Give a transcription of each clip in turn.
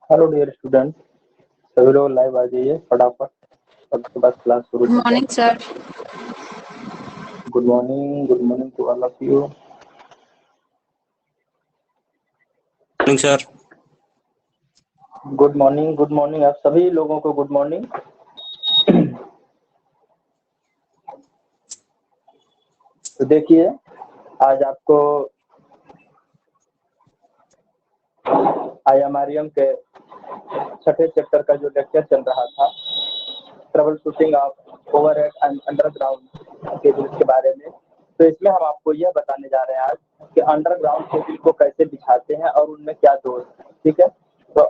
Hello dear student, सभी लोग live आ जाइए फटाफट और उसके बाद क्लास शुरू Good morning, sir. Good morning to all of you. Morning sir. Good morning आप सभी लोगों को गुड मॉर्निंग। तो देखिए, आज आपको आईएमआरएम के छठे चैप्टर का जो लेक्चर चल रहा था, trouble shooting of overhead and underground cables के बारे में, तो इसमें हम आपको यह बताने जा रहे हैं आज कि अंडरग्राउंड केबल को कैसे बिछाते हैं और उनमें क्या दोष है। ठीक है, तो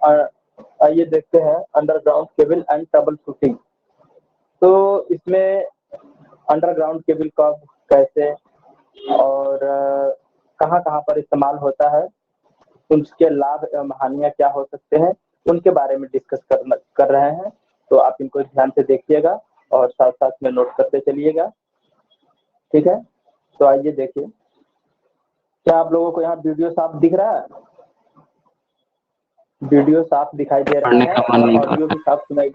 आइए देखते हैं underground cable and trouble shooting. तो इसमें अंडरग्राउंड केबल कब, कैसे और कहाँ कहाँ पर इस्तेमाल होता है, उनके लाभ एवं हानियाँ क्या हो सकते हैं, उनके बारे में डिस्कस कर रहे हैं। तो आप इनको ध्यान से देखिएगा और साथ साथ में नोट करते चलिएगा। ठीक है, तो आइए देखिए, क्या आप लोगों को यहाँ वीडियो साफ दिख रहा है? वीडियो साफ दिखाई दे रहा है और ऑडियो भी साफ सुनाई।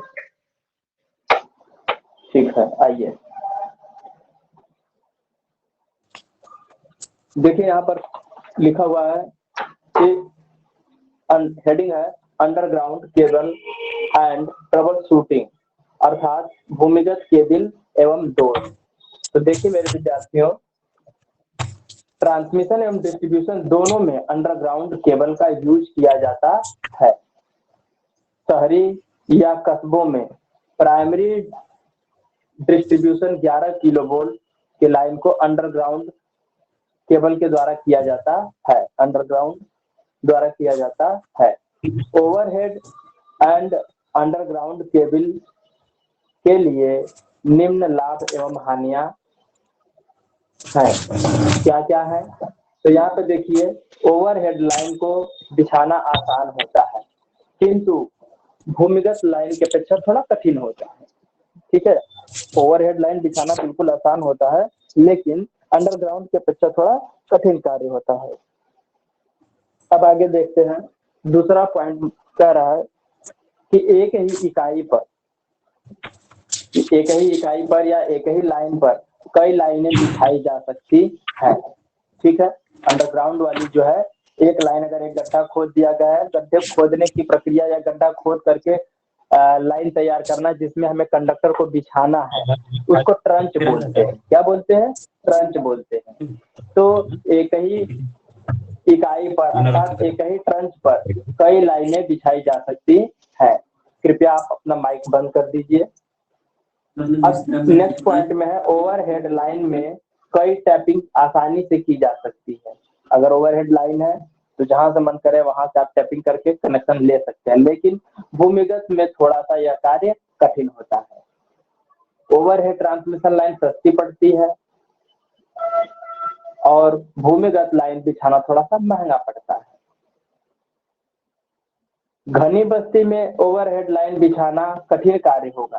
ठीक है, आइए देखिए, यहाँ पर लिखा हुआ है कि हेडिंग है underground cable and trouble shooting, अर्थात भूमिगत केबल एवं दोष। तो देखिए मेरे विद्यार्थियों, ट्रांसमिशन एवं डिस्ट्रीब्यूशन दोनों में अंडरग्राउंड केबल का यूज किया जाता है। शहरी या कस्बों में प्राइमरी डिस्ट्रीब्यूशन 11 किलोवोल्ट की लाइन को अंडरग्राउंड केबल के द्वारा किया जाता है, अंडरग्राउंड द्वारा किया जाता है। ओवरहेड एंड अंडरग्राउंड केबल के लिए निम्न लाभ एवं हानियां हैं। क्या क्या है? तो यहाँ पे देखिए, ओवरहेड लाइन को बिछाना आसान होता है, किंतु भूमिगत लाइन की अपेक्षा थोड़ा कठिन होता है। ठीक है, ओवरहेड लाइन बिछाना बिल्कुल आसान होता है, लेकिन अंडरग्राउंड की अपेक्षा थोड़ा कठिन कार्य होता है। अब आगे देखते हैं, दूसरा पॉइंट कह रहा है कि एक ही इकाई पर या एक ही लाइन पर कई लाइनें बिछाई जा सकती है। ठीक है, अंडरग्राउंड वाली जो है, एक लाइन अगर एक गड्ढा खोद दिया गया है, गड्ढे खोदने की प्रक्रिया या गड्ढा खोद करके लाइन तैयार करना जिसमें हमें कंडक्टर को बिछाना है, उसको ट्रंच बोलते हैं। क्या बोलते हैं? ट्रंच बोलते हैं। तो एक ही इकाई पर अर्थात एक ही ट्रंच पर कई लाइनें बिछाई जा सकती है। कृपया आप अपना माइक बंद कर दीजिए। अब नेक्स्ट पॉइंट में है, ओवरहेड लाइन में कई टैपिंग आसानी से की जा सकती है। अगर ओवरहेड लाइन है तो जहां से मन करे वहां से आप टैपिंग करके कनेक्शन ले सकते हैं, लेकिन भूमिगत में थोड़ा सा यह कार्य कठिन होता है। ओवरहेड ट्रांसमिशन लाइन सस्ती पड़ती है और भूमिगत लाइन बिछाना थोड़ा सा महंगा पड़ता है। घनी बस्ती में ओवरहेड लाइन बिछाना कठिन कार्य होगा,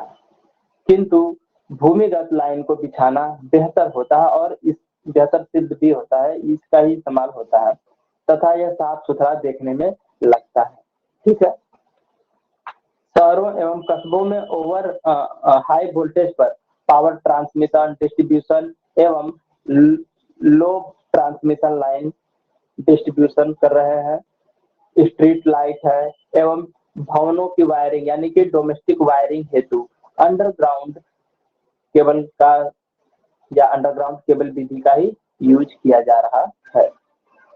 किंतु भूमिगत लाइन को बिछाना बेहतर होता है और इस बेहतर सिद्ध भी होता है, इसका ही इस्तेमाल होता है तथा यह साफ सुथरा देखने में लगता है। ठीक है, शहरों एवं कस्बों में ओवर हाई वोल्टेज पर पावर ट्रांसमिशन, डिस्ट्रीब्यूशन एवं लो ट्रांसमिशन लाइन डिस्ट्रीब्यूशन कर रहे हैं। स्ट्रीट लाइट है एवं भवनों की वायरिंग यानी कि डोमेस्टिक वायरिंग हेतु अंडरग्राउंड केबल का या अंडरग्राउंड केबल विधि का ही यूज किया जा रहा है।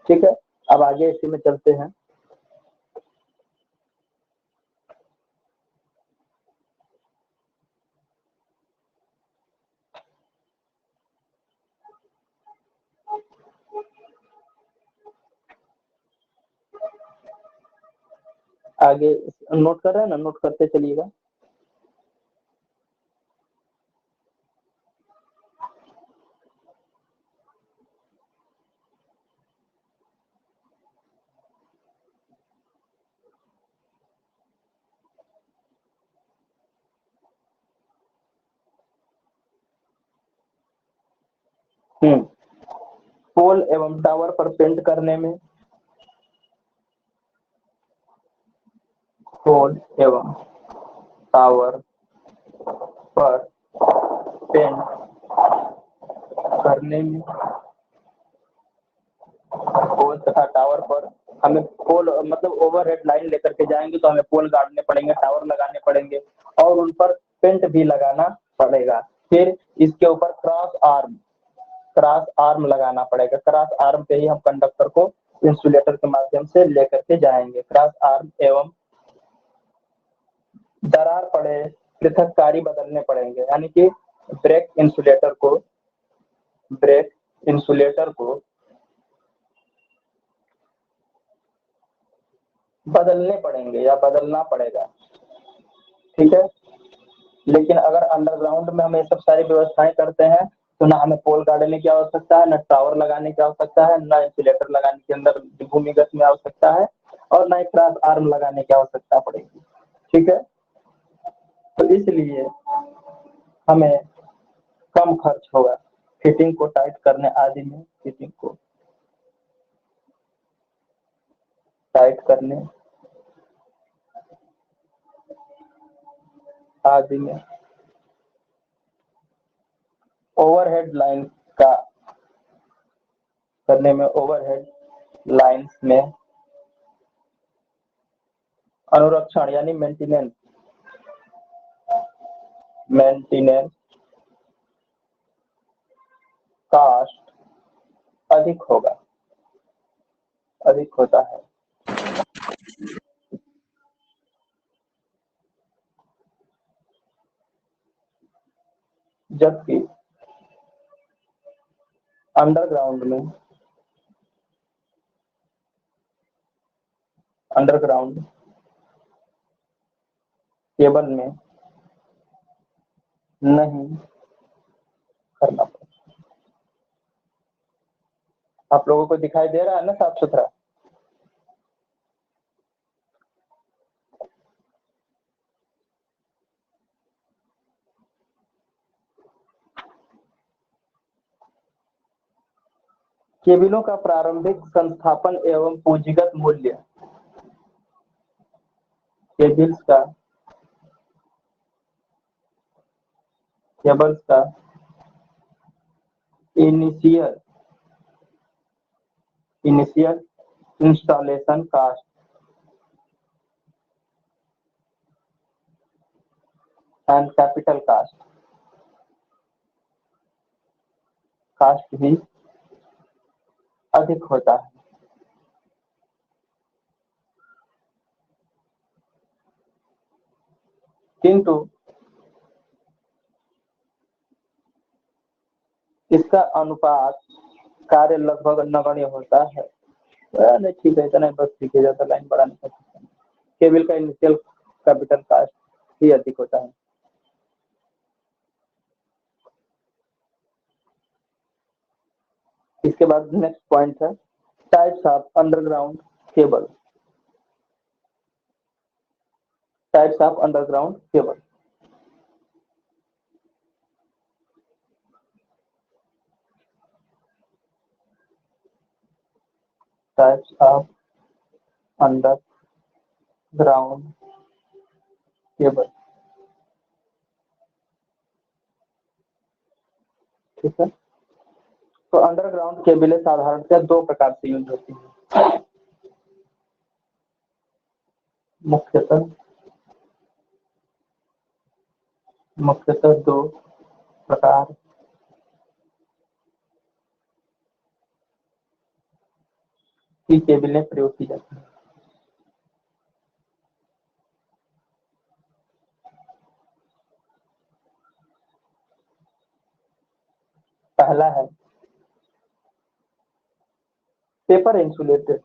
ठीक है, अब आगे इसी में चलते हैं। आगे नोट कर रहे हैं ना, नोट करते चलिएगा। पोल एवं टावर पर पेंट करने में पोल एवं टावर पर पेंट करने में पोल तथा टावर पर हमें पोल मतलब ओवरहेड लाइन लेकर के जाएंगे तो हमें पोल गाड़ने पड़ेंगे, टावर लगाने पड़ेंगे और उन पर पेंट भी लगाना पड़ेगा। फिर इसके ऊपर क्रॉस आर्म लगाना पड़ेगा। क्रॉस आर्म पे ही हम कंडक्टर को इंसुलेटर के माध्यम से लेकर के जाएंगे। क्रॉस आर्म एवं दरार पड़े पृथककारी बदलने पड़ेंगे, यानी कि ब्रेक इंसुलेटर को बदलने पड़ेंगे या बदलना पड़ेगा, ठीक है। लेकिन अगर अंडरग्राउंड में हम ये सब सारी व्यवस्थाएं करते हैं तो ना हमें पोल गाड़ने की आवश्यकता है, न टावर लगाने की आवश्यकता है, न इंसुलेटर लगाने के अंदर भूमिगत में आवश्यकता है और न ही क्रॉस आर्म लगाने की आवश्यकता पड़ेगी, ठीक है। तो इसलिए हमें कम खर्च होगा फिटिंग को टाइट करने आदि में, फिटिंग को टाइट करने आदि में। ओवरहेड लाइन का करने में, ओवरहेड लाइंस में अनुरक्षण यानी मेंटेनेंस कास्ट अधिक होता है। जबकि अंडरग्राउंड केबल में नहीं करना पड़ता। आप लोगों को दिखाई दे रहा है ना साफ सुथरा? केबिलों का प्रारंभिक संस्थापन एवं पूंजीगत मूल्य। केबल्स का initial installation cost and capital cost भी अधिक होता है। किंतु इसका अनुपात कार्य लगभग नगण्य होता है। नहीं ठीक है, इतना बस ठीक है, ज्यादा लाइन बढ़ाने का। केबल का इनिशियल कैपिटल कास्ट ही अधिक होता है। इसके बाद नेक्स्ट पॉइंट है types of underground cable. Types of underground cable. Types of underground cable, ठीक है। तो अंडरग्राउंड केबलें साधारणतः दो प्रकार से यूज होती है। मुख्यतः दो प्रकार की केबलें प्रयोग की जाती हैं। पहला है पेपर इंसुलेटेड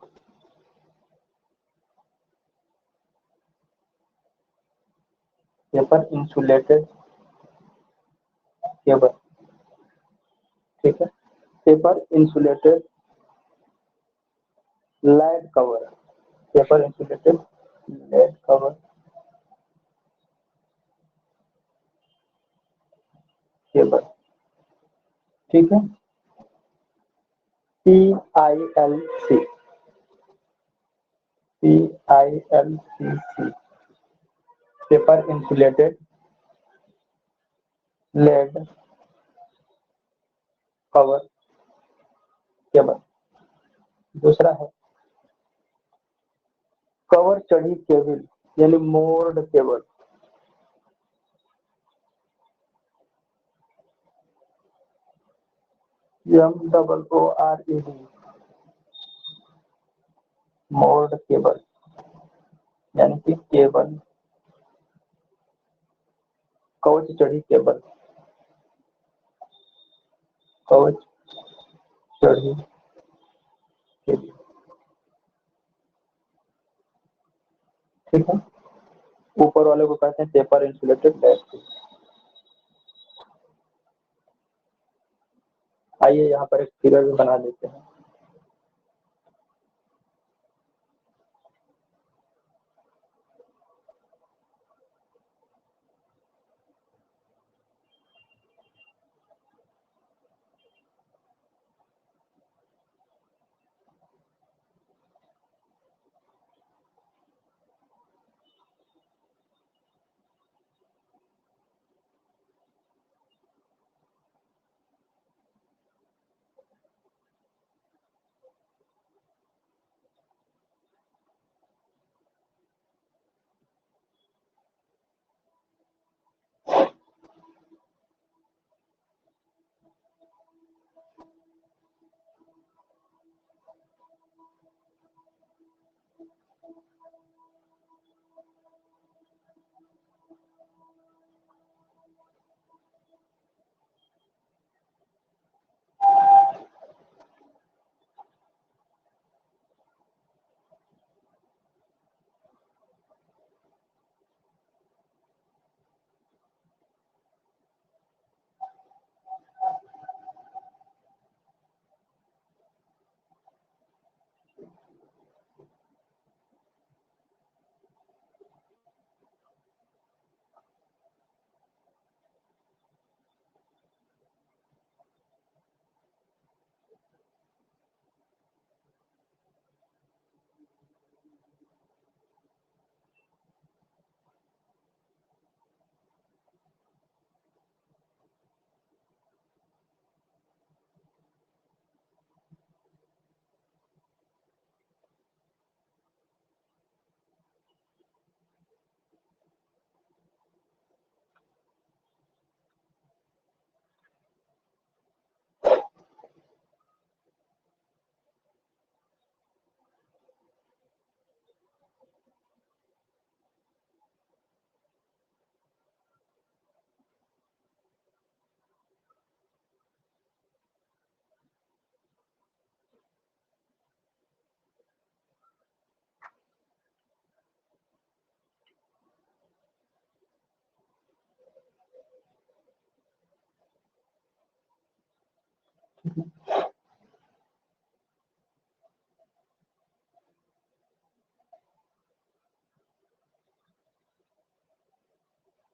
केबल, ठीक है। Paper insulated lead cover, paper insulated lead cover cable, ठीक है। PILC paper insulated lead cover cable. दूसरा है कवर चढ़ी केबल यानी moored cable. MOORED moored cable यानी कि केबल कवच चढ़ी केबल, कवच चढ़ी केबल। ठीक है, ऊपर वाले को कहते हैं पेपर इंसुलेटेड लेड। आइए यहाँ पर एक फिगर भी बना देते हैं।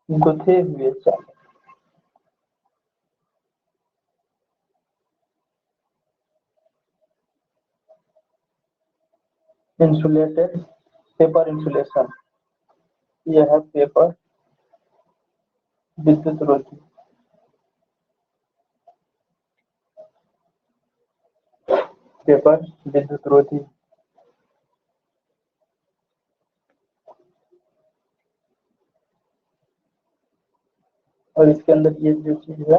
गुथे हुए चावल, इंसुलेटेड पेपर इंसुलेशन, यह है पेपर विद्युत रोधी। पेपर विद्युत रोधी और इसके अंदर ये जो चीज है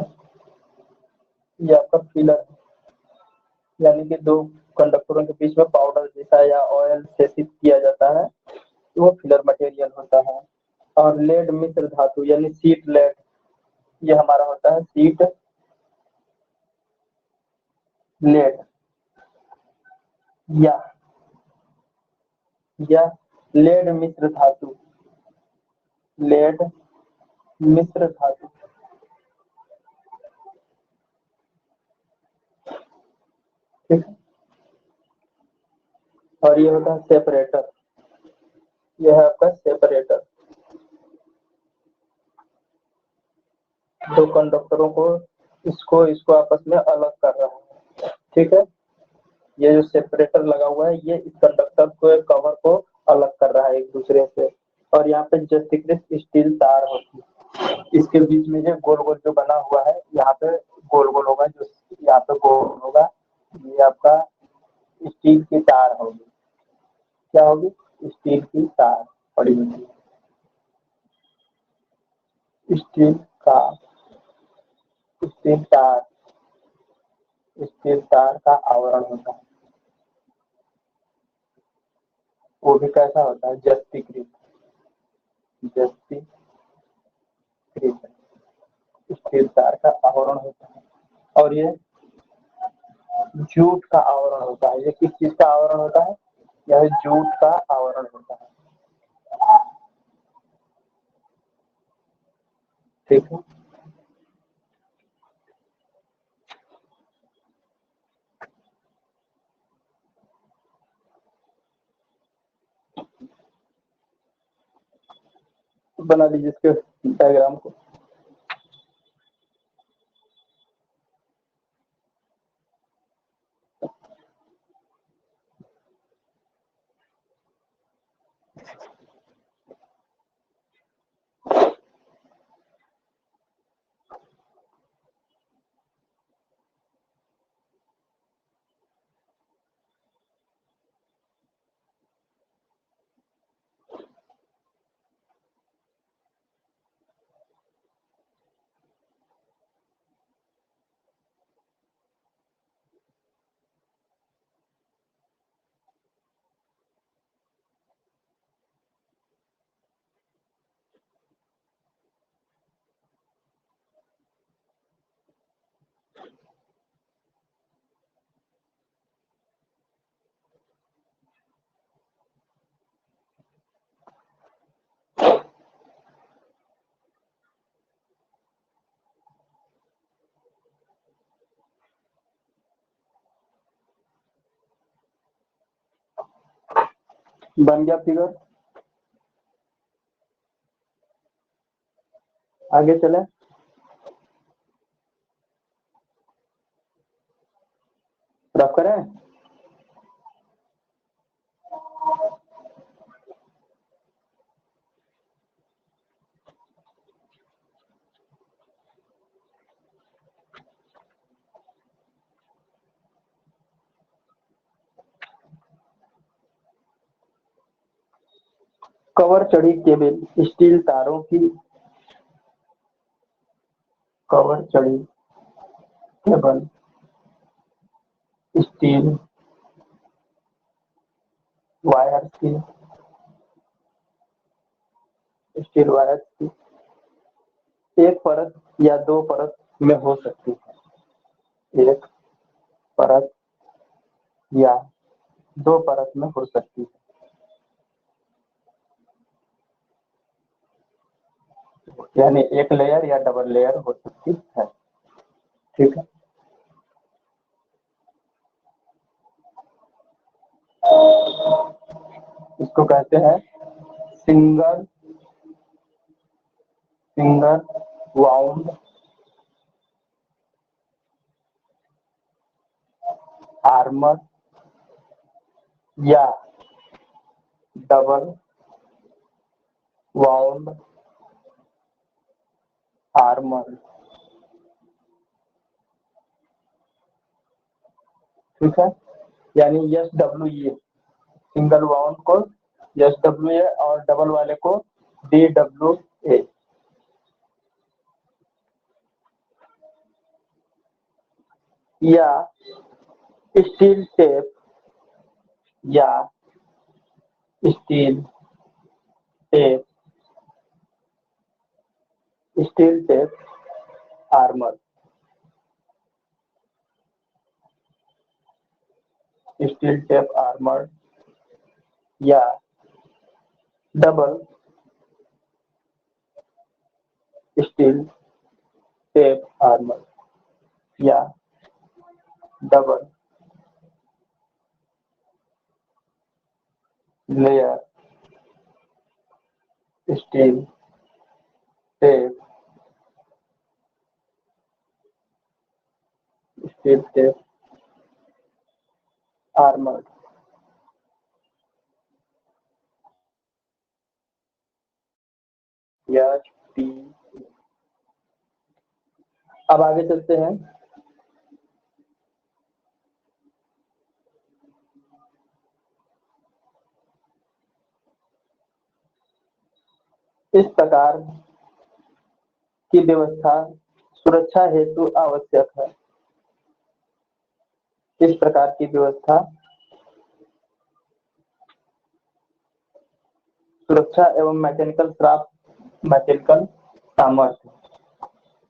ये आपका फिलर है, यानी कि दो कंडक्टरों के बीच में पाउडर जैसा या ऑयल सेसित किया जाता है तो वो फिलर मटेरियल होता है। और लेड मिश्र धातु यानी सीट लेड, ये हमारा होता है सीट लेड या लेड मिश्र धातु, लेड मिश्र धातु। ठीक है, और ये होता है सेपरेटर, यह है आपका सेपरेटर, दो कंडक्टरों को इसको आपस में अलग कर रहा है। ठीक है, ये जो सेपरेटर लगा हुआ है ये इस कंडक्टर को कवर को अलग कर रहा है एक दूसरे से, और यहाँ पे जस्टिकृत स्टील तार होती है। इसके बीच में जो गोल गोल जो बना हुआ है, यहाँ पे गोल गोल होगा, जो यहाँ पे गोल होगा, ये आपका स्टील की तार होगी। क्या होगी? स्टील की तार पड़ी होती है। स्टील का स्टील तार स्टील तार का आवरण होता है। वो भी कैसा होता है? जस्तीकृत स्टील तार का आवरण होता है। और ये जूट का आवरण होता है। ये किस चीज का आवरण होता है? यह जूट का आवरण होता है। ठीक है। बना लीजिए इसके डायग्राम को। बन गया फिगर। आगे चले। रफ करें। कवर चढ़ी केबल स्टील तारों की कवर चढ़ी केबल स्टील वायर की एक परत या दो परत में हो सकती है। एक परत या दो परत में हो सकती है। यानी एक लेयर या डबल लेयर हो सकती है। ठीक है। इसको कहते हैं सिंगल वाउंड आर्मर या डबल वाउंड आर्मर। ठीक है। यानी SWA सिंगल वाउंड को SWA और डबल वाले को DWA। या स्टील टेप या steel tape armour. Steel tape armour या डबल स्टील टेप आर्मर या double layer steel tape armour. H T. अब आगे चलते हैं। इस प्रकार की व्यवस्था सुरक्षा हेतु आवश्यक है। इस प्रकार की व्यवस्था सुरक्षा एवं मैकेनिकल सामर्थ्य।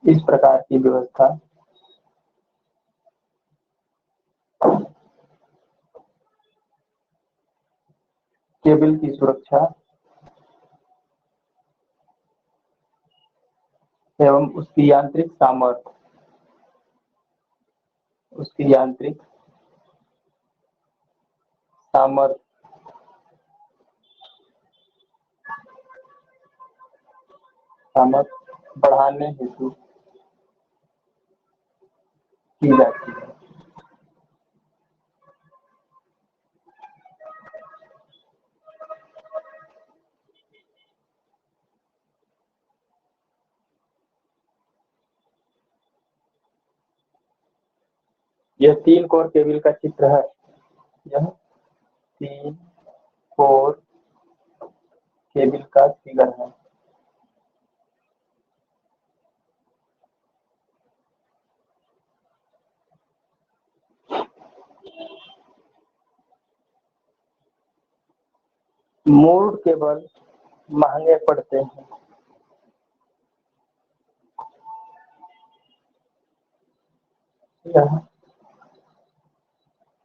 इस प्रकार की व्यवस्था केबल की सुरक्षा एवं उसकी यांत्रिक सामर्थ्य बढ़ाने हेतु की जाती है। यह 3 कोर केबल का चित्र है। यह 3 कोर केबल का फिगर है। मूर्ड केबल महंगे पड़ते हैं। यह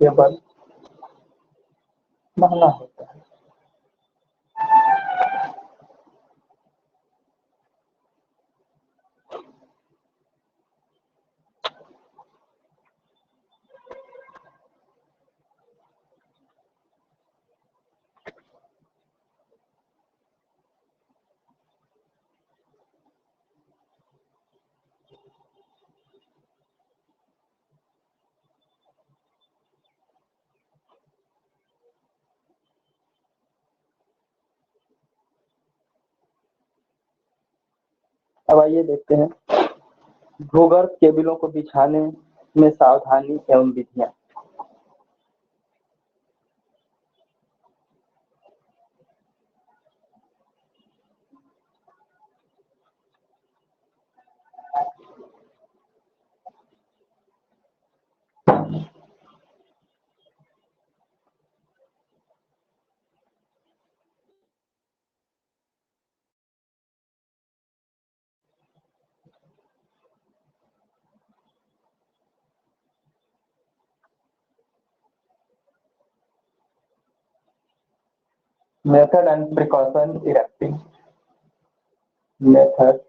केबल महंगा होता है। अब आइए देखते हैं भूगर्भ केबलों को बिछाने में सावधानी एवं विधियां। Method and precaution erecting. Method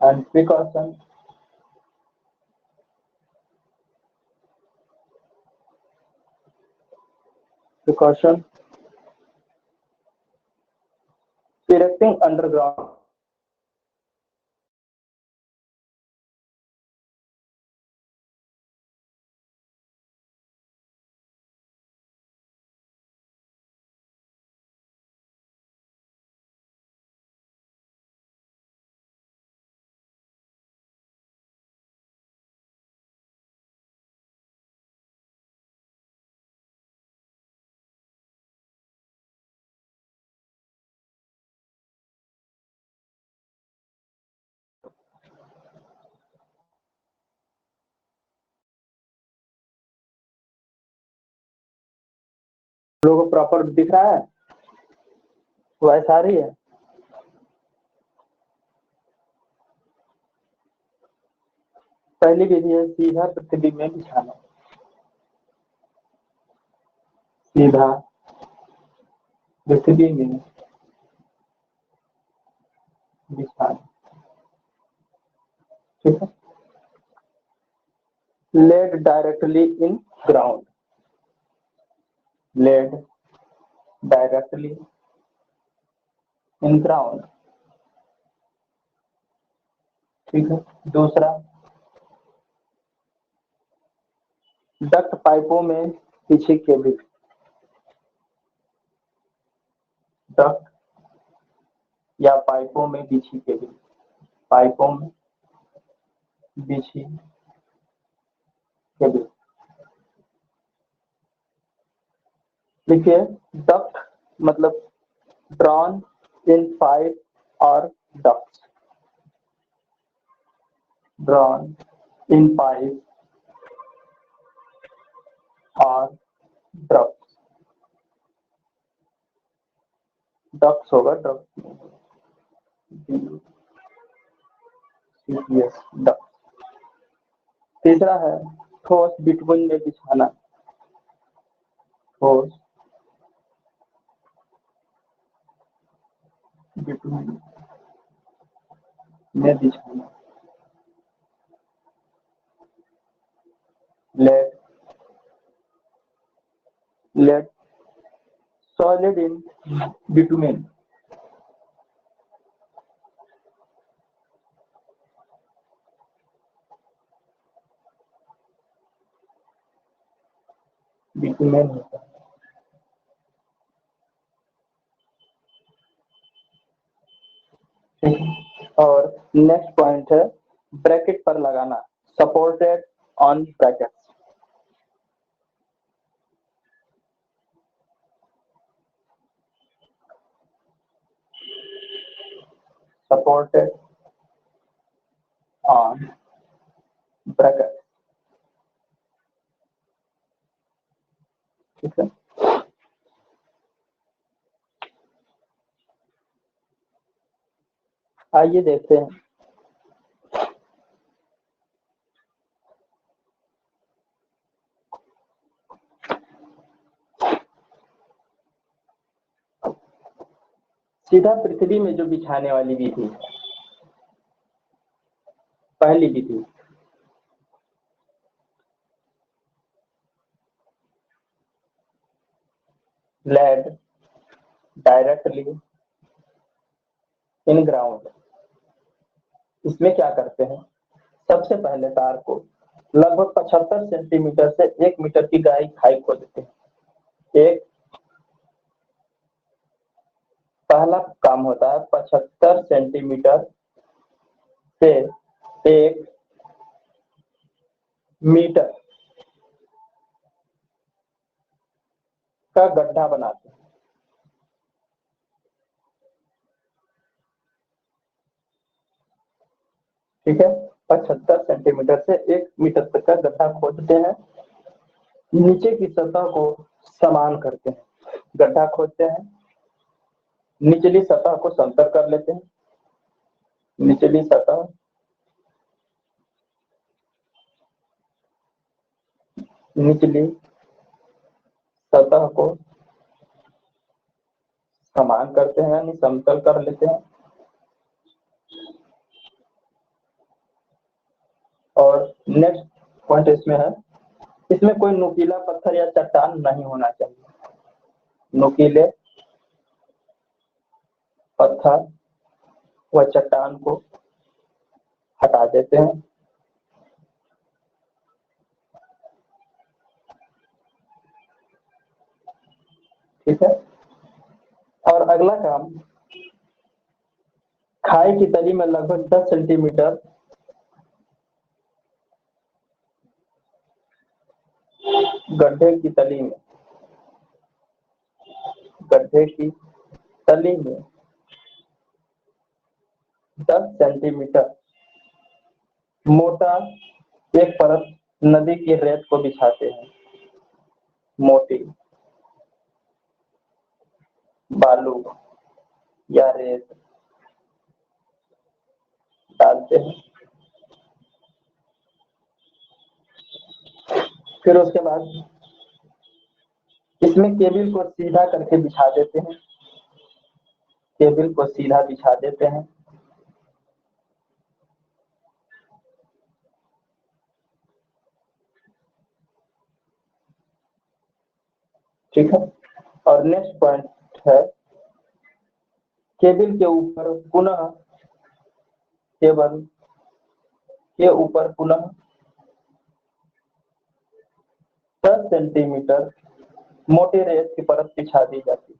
and precaution. Erecting underground. लोगों को प्रॉपर दिख रहा है, वॉइस आ रही है। पहली विधि है सीधा पृथ्वी में बिछाना। सीधा पृथ्वी में बिछाना, ठीक है। Laid directly in ground. Laid directly in ground, ठीक है। दूसरा, डक्ट पाइपों में पीछे केबल। डक्ट या पाइपों में बिछी केबल, पाइपों में बिछी केबल। देखिए डक्ट मतलब ड्रॉन इन पाइप और डक्ट्स, ड्रॉन इन पाइप और डक्ट्स, डक्ट्स होगा डक्ट, डक्ट। तीसरा है ठोस बिटवीन में बिछाना, ठोस बिटवीन में बिछाना। Laid solid in between, between होता है। और नेक्स्ट पॉइंट है ब्रैकेट पर लगाना, supported on bracket, supported on bracket. ठीक है, आइए देखते हैं। सीधा पृथ्वी में जो बिछाने वाली विधि, पहली विधि लेड डायरेक्टली इन ग्राउंड। इसमें क्या करते हैं, सबसे पहले तार को लगभग 75 सेंटीमीटर से 1 मीटर की गहराई खाई खोदते हैं। एक पहला काम होता है 75 सेंटीमीटर से 1 मीटर का गड्ढा बनाते हैं। ठीक है, 75 सेंटीमीटर से 1 मीटर तक का गड्ढा खोदते हैं, नीचे की सतह को समान करते हैं, गड्ढा खोदते हैं, निचली सतह को समतल कर लेते हैं, निचली सतह निचली सतह को समान करते हैं यानी समतल कर लेते हैं। और नेक्स्ट पॉइंट इसमें है, इसमें कोई नुकीला पत्थर या चट्टान नहीं होना चाहिए, नुकीले पत्थर व चट्टान को हटा देते हैं। ठीक है, और अगला काम, खाई की तली में लगभग 10 सेंटीमीटर गड्ढे की तली में, गड्ढे की तली में 10 सेंटीमीटर मोटा एक परत नदी की रेत को बिछाते हैं, मोटी बालू या रेत डालते हैं। फिर उसके बाद इसमें केबल को सीधा करके बिछा देते हैं, केबल को सीधा बिछा देते हैं। ठीक है, और नेक्स्ट पॉइंट है केबल के ऊपर पुनः, केबल के ऊपर पुनः 10 सेंटीमीटर मोटी रेत की परत बिछा दी जाती है।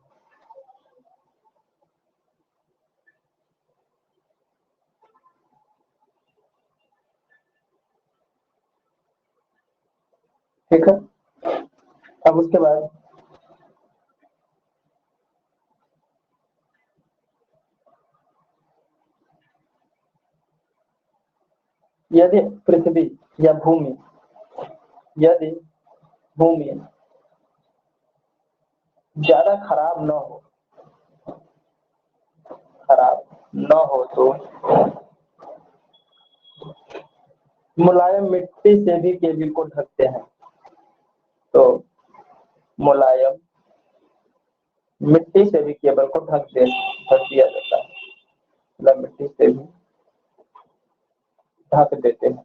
ठीक है। अब उसके बाद यदि पृथ्वी या भूमि यदि भूमि ज्यादा खराब न हो तो मुलायम मिट्टी से भी केबिल को ढकते हैं। तो मुलायम मिट्टी से भी केबल को ढक दिया जाता है, मतलब मिट्टी से भी ढक देते हैं।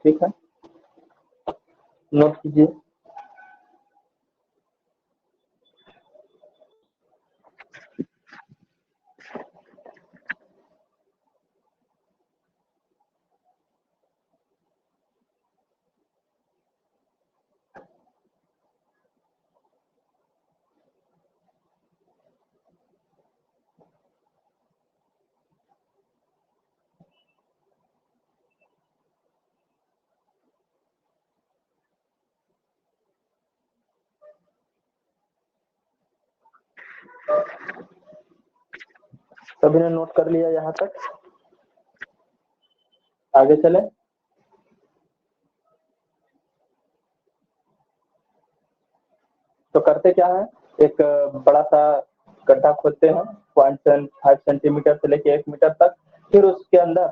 ठीक है, नोट कीजिए। सभी ने नोट कर लिया यहाँ तक? आगे चले। तो करते क्या है, एक बड़ा सा गड्ढा खोदते हैं 0.5 सेंटीमीटर से लेके 1 मीटर तक। फिर उसके अंदर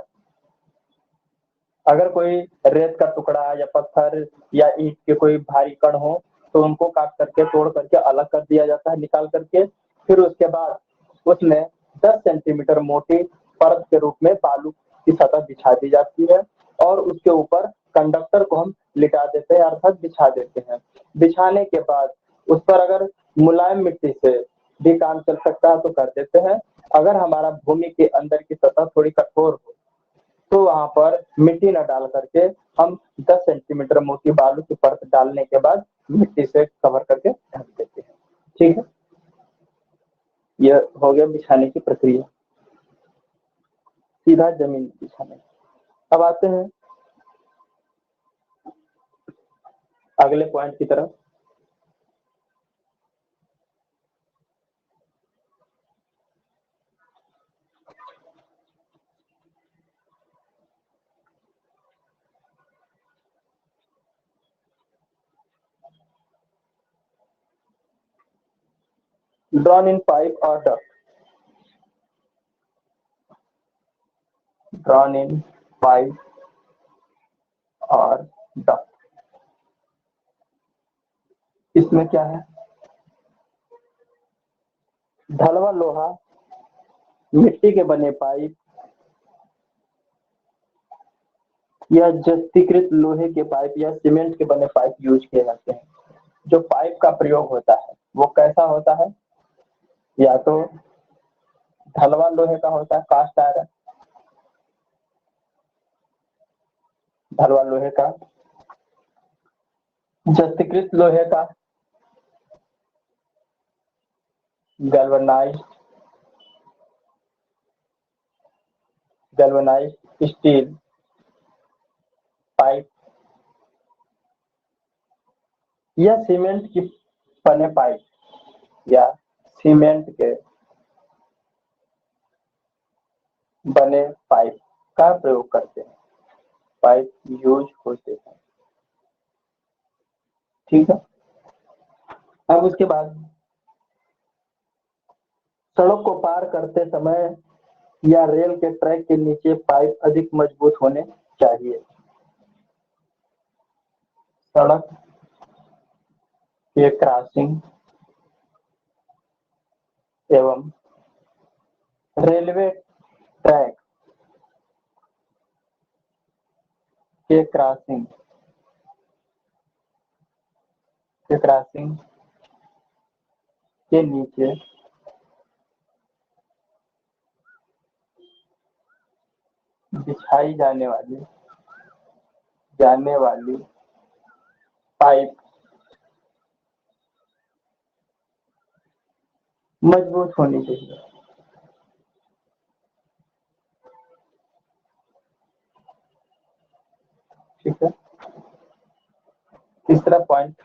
अगर कोई रेत का टुकड़ा या पत्थर या ईंट के कोई भारी कण हो तो उनको काट करके तोड़ करके अलग कर दिया जाता है निकाल करके। फिर उसके बाद उसमें 10 सेंटीमीटर मोटी परत के रूप में बालू की सतह बिछा दी जाती है और उसके ऊपर कंडक्टर को हम लिटा देते हैं अर्थात बिछा देते हैं। बिछाने के बाद उस पर अगर मुलायम मिट्टी से भी काम चल सकता है तो कर देते हैं। अगर हमारा भूमि के अंदर की सतह थोड़ी कठोर हो तो वहां पर मिट्टी न डाल करके हम 10 सेंटीमीटर मोटी बालू की परत डालने के बाद मिट्टी से कवर करके ढक देते हैं। ठीक है, यह हो गया बिछाने की प्रक्रिया, सीधा जमीन बिछाने। अब आते हैं अगले पॉइंट की तरफ। ड्रॉन इन पाइप और डक्ट। ड्रॉन इन पाइप और डक्ट, इसमें क्या है, ढलवा लोहा, मिट्टी के बने पाइप या जस्तीकृत लोहे के पाइप या सीमेंट के बने पाइप यूज किए जाते हैं। जो पाइप का प्रयोग होता है वो कैसा होता है, या तो ढलवा लोहे का होता है, कास्ट आयरन, ढलवा लोहे का, जस्तीकृत लोहे का, गैल्वेनाइज्ड स्टील पाइप या सीमेंट की बने पाइप या सीमेंट के बने पाइप का प्रयोग करते हैं, पाइप यूज होते हैं। ठीक है, अब उसके बाद सड़क को पार करते समय या रेल के ट्रैक के नीचे पाइप अधिक मजबूत होने चाहिए। सड़क के क्रॉसिंग एवं रेलवे ट्रैक के क्रॉसिंग के नीचे बिछाई जाने वाली जाने वाली पाइप मजबूत होनी चाहिए। ठीक है। तीसरा पॉइंट,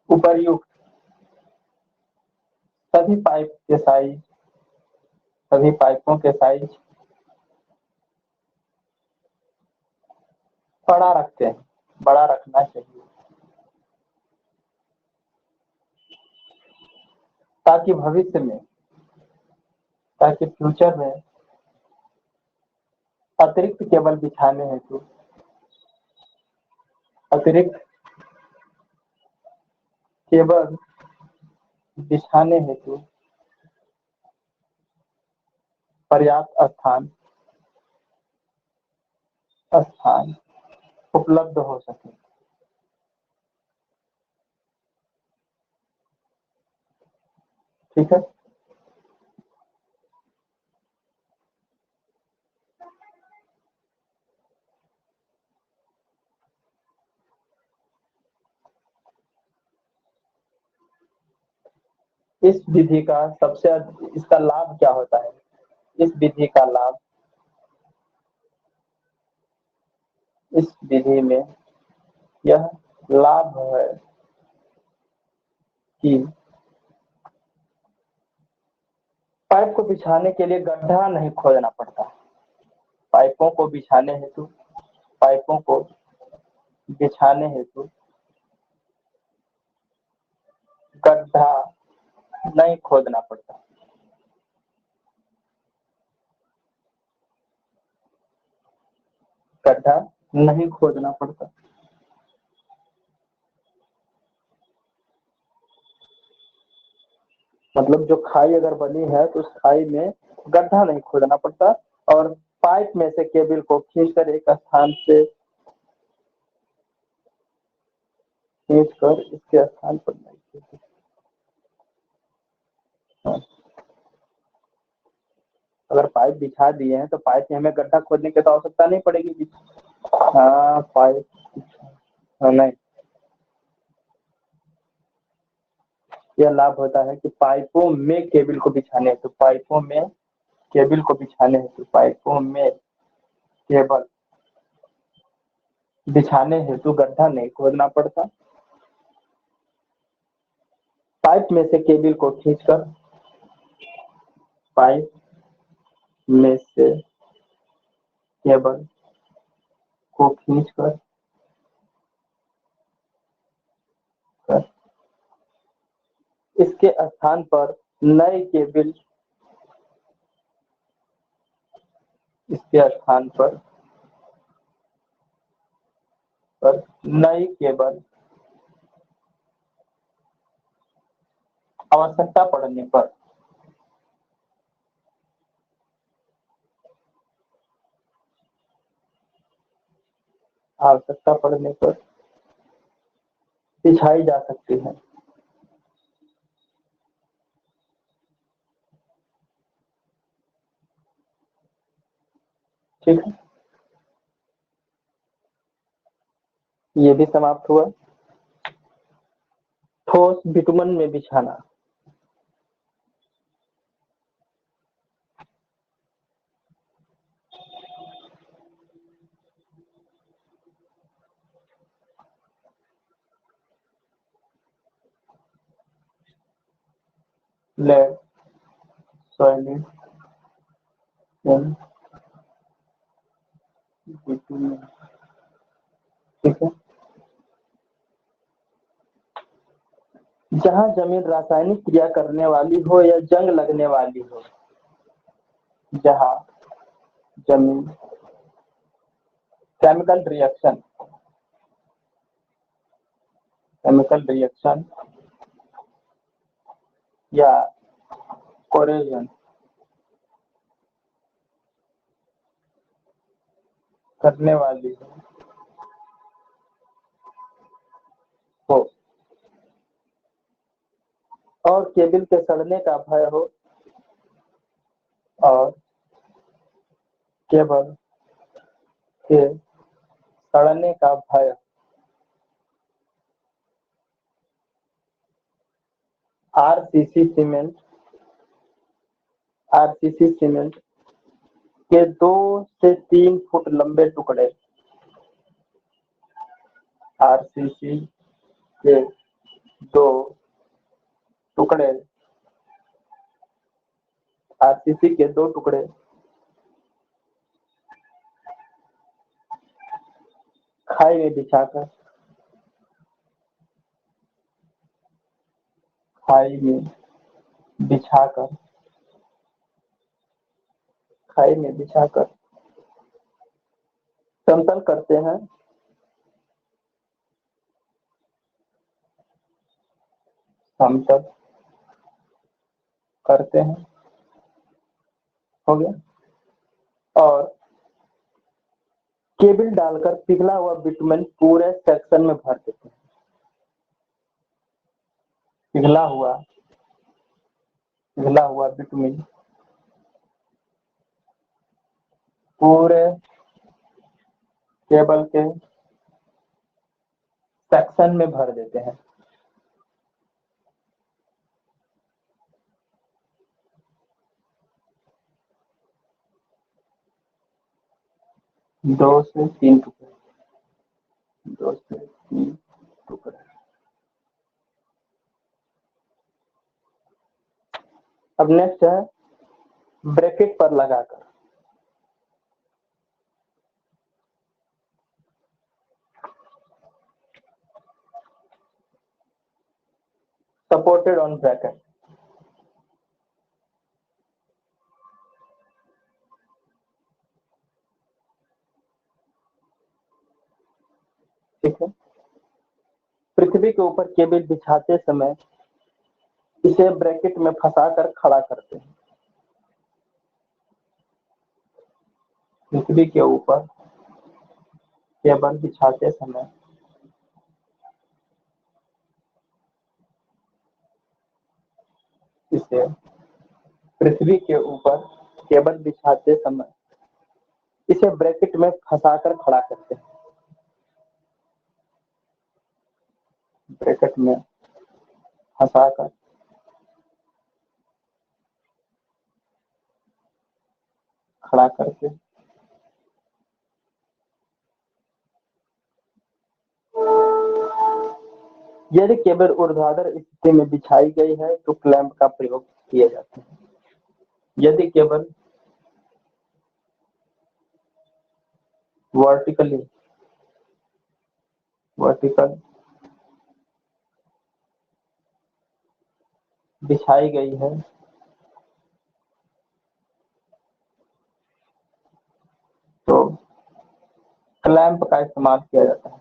उपर्युक्त सभी पाइप के साइज, सभी पाइपों के साइज बड़ा रखते हैं, बड़ा रखना चाहिए, ताकि भविष्य में, ताकि फ्यूचर में अतिरिक्त केबल बिछाने हेतु, अतिरिक्त केबल बिछाने हेतु पर्याप्त स्थान उपलब्ध हो सके। ठीक है। इस विधि का इसका लाभ क्या होता है? इस विधि का लाभ, इस विधि में यह लाभ है कि पाइप को बिछाने के लिए गड्ढा नहीं खोदना पड़ता। पाइपों को बिछाने हेतु, पाइपों को बिछाने हेतु गड्ढा नहीं खोदना पड़ता। गड्ढा नहीं खोदना पड़ता। मतलब जो खाई अगर बनी है तो उस खाई में गड्ढा नहीं खोदना पड़ता और पाइप में से केबल को खींचकर एक स्थान से खींचकर इसके स्थान पर नहीं। हाँ। अगर पाइप बिछा दिए हैं तो पाइप में हमें गड्ढा खोदने की तो आवश्यकता नहीं पड़ेगी। हाँ, पाइप नहीं, यह लाभ होता है कि पाइपों में केबल को बिछाने हेतु, पाइपों में केबल को बिछाने हेतु, पाइपों में केबल बिछाने हेतु गड्ढा नहीं खोदना पड़ता। पाइप में से केबल को खींचकर, पाइप में से केबल को खींचकर इसके स्थान पर नए केबल, इसके स्थान पर नई केबल आवश्यकता पड़ने पर बिछाई जा सकती है। ठीक है, ये भी समाप्त हुआ। ठोस बिटुमन में बिछाना। Laid solid bitumen. ठीक है। जहां जमीन रासायनिक क्रिया करने वाली हो या जंग लगने वाली हो, जहां जमीन केमिकल रिएक्शन या कोरेजन करने वाली हो, और केबल के सड़ने का भय हो और केबल के सड़ने का भय आरसीसी सीमेंट के 2 से 3 फुट लंबे टुकड़े आरसीसी के 2 टुकड़े आरसीसी के 2 टुकड़े खाई में बिछाकर खाई में बिछाकर समतल करते हैं हो गया। और केबल डालकर पिघला हुआ बिटुमेन पूरे सेक्शन में भर देते हैं। पिघला हुआ बिटुमेन पूरे केबल के सेक्शन में भर देते हैं। दो से तीन टुकड़े अब नेक्स्ट है ब्रैकेट पर लगाकर सपोर्टेड ऑन ब्रैकेट। ठीक है। पृथ्वी के ऊपर केबल बिछाते समय इसे ब्रैकेट में फंसाकर खड़ा करते हैं। पृथ्वी के ऊपर केबल बिछाते समय इसे पृथ्वी के ऊपर केबल बिछाते समय इसे ब्रैकेट में फंसाकर खड़ा करते हैं। ब्रैकेट में फंसाकर खड़ा करके यदि केबल ऊर्ध्वाधर स्थिति में बिछाई गई है तो क्लैंप का प्रयोग किया जाता है। यदि केबल वर्टिकल बिछाई गई है तो क्लैंप का इस्तेमाल किया जाता है।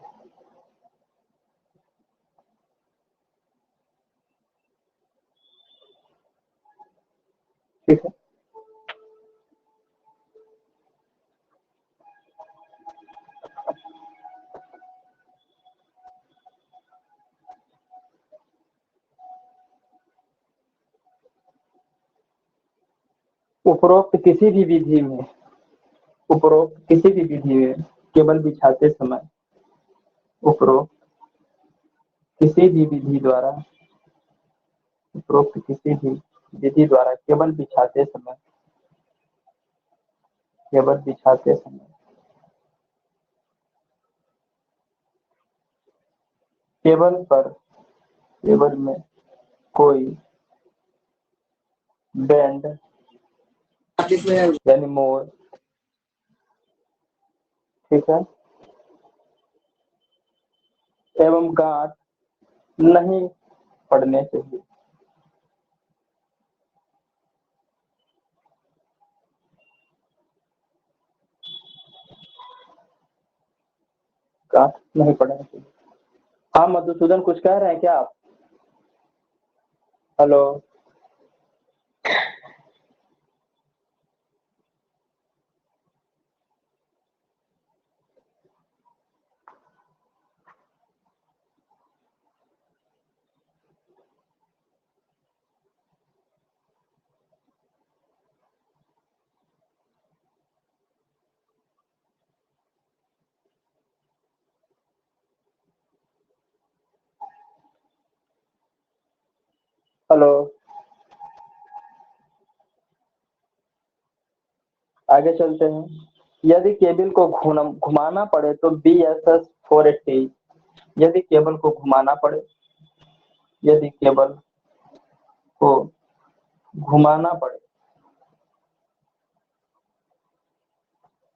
ठीक है। उपरोक्त किसी भी विधि में केबल बिछाते समय उपरोक्त किसी भी विधि द्वारा केबल बिछाते समय केबल में कोई बैंड यानी मोड़, ठीक है, एवं गांठ नहीं पड़ने चाहिए। गांठ नहीं पड़ने चाहिए। हाँ मधुसूदन कुछ कह रहे हैं क्या आप? हेलो। हेलो, आगे चलते हैं। यदि केबल को घुमाना पड़े तो BSS 480, यदि केबल को घुमाना पड़े, यदि केबल को घुमाना पड़े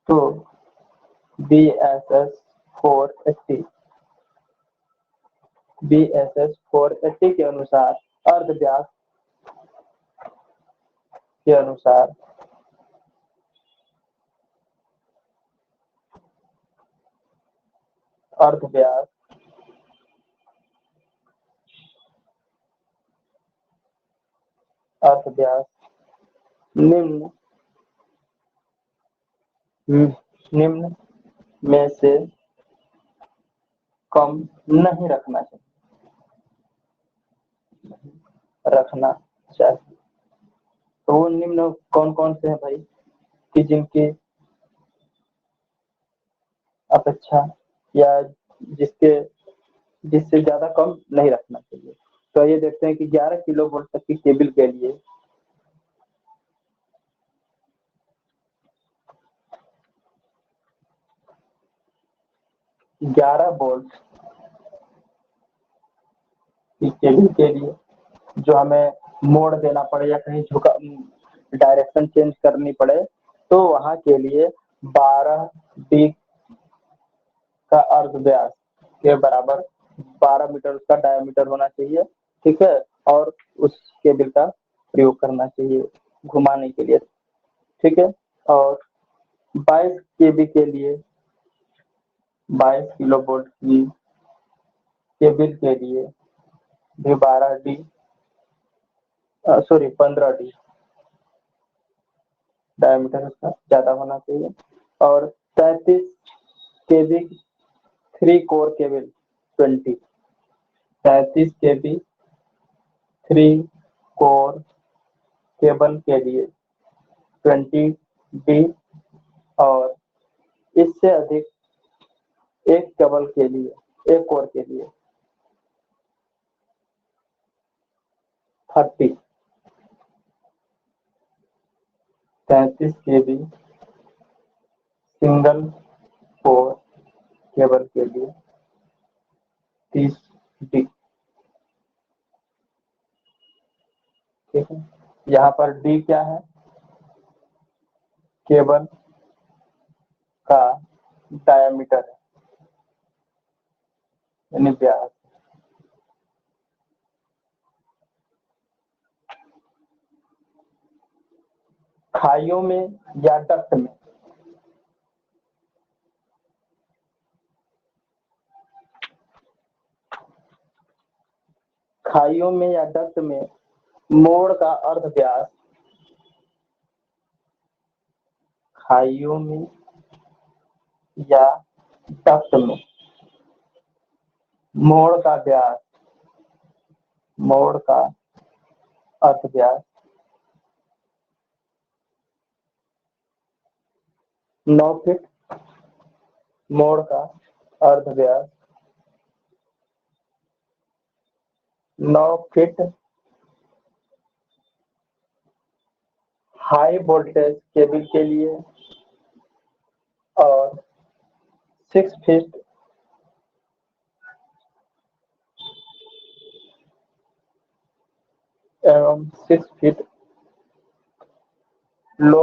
तो BSS 480, BSS 480 के अनुसार अर्ध व्यास के अनुसार अर्ध व्यास अर्ध व्यास निम्न निम्न में से कम नहीं रखना चाहिए। तो वो निम्न कौन कौन से हैं भाई, कि जिनकी अपेक्षा या जिससे ज्यादा कम नहीं रखना चाहिए। तो ये देखते हैं कि 11 किलो वोल्ट तक की केबल के लिए 11 वोल्ट की केबल के लिए जो हमें मोड़ देना पड़े या कहीं झुका डायरेक्शन चेंज करनी पड़े, तो वहां के लिए 12D का अर्ध व्यास के बराबर 12 मीटर उसका डायमीटर होना चाहिए। ठीक है, और उस केबल का प्रयोग करना चाहिए घुमाने के लिए। ठीक है, और 22 केबी के लिए 22 किलो वोल्ट की केबल के लिए भी 12D सॉरी 15D डायमीटर उसका ज्यादा होना चाहिए। और 33 केबी 3 कोर केबल 20, 33 केबी 3 कोर केबल के लिए 20D, और इससे अधिक एक केबल के लिए एक कोर के लिए 30, 33 केबी सिंगल कोर केबल के लिए 30D। ठीक है, यहाँ पर D क्या है, केबल का डायमीटर है, यानी व्यास। खाइयों में या डक्ट में खाइयों में या डक्ट में मोड़ का अर्ध व्यास, खाइयों में या डक्ट में मोड़ का व्यास, मोड़ का अर्ध व्यास 9 फीट, मोड़ का अर्ध व्यास 9 फीट। हाई वोल्टेज केबल के लिए और 6 फीट एवं 6 फीट लो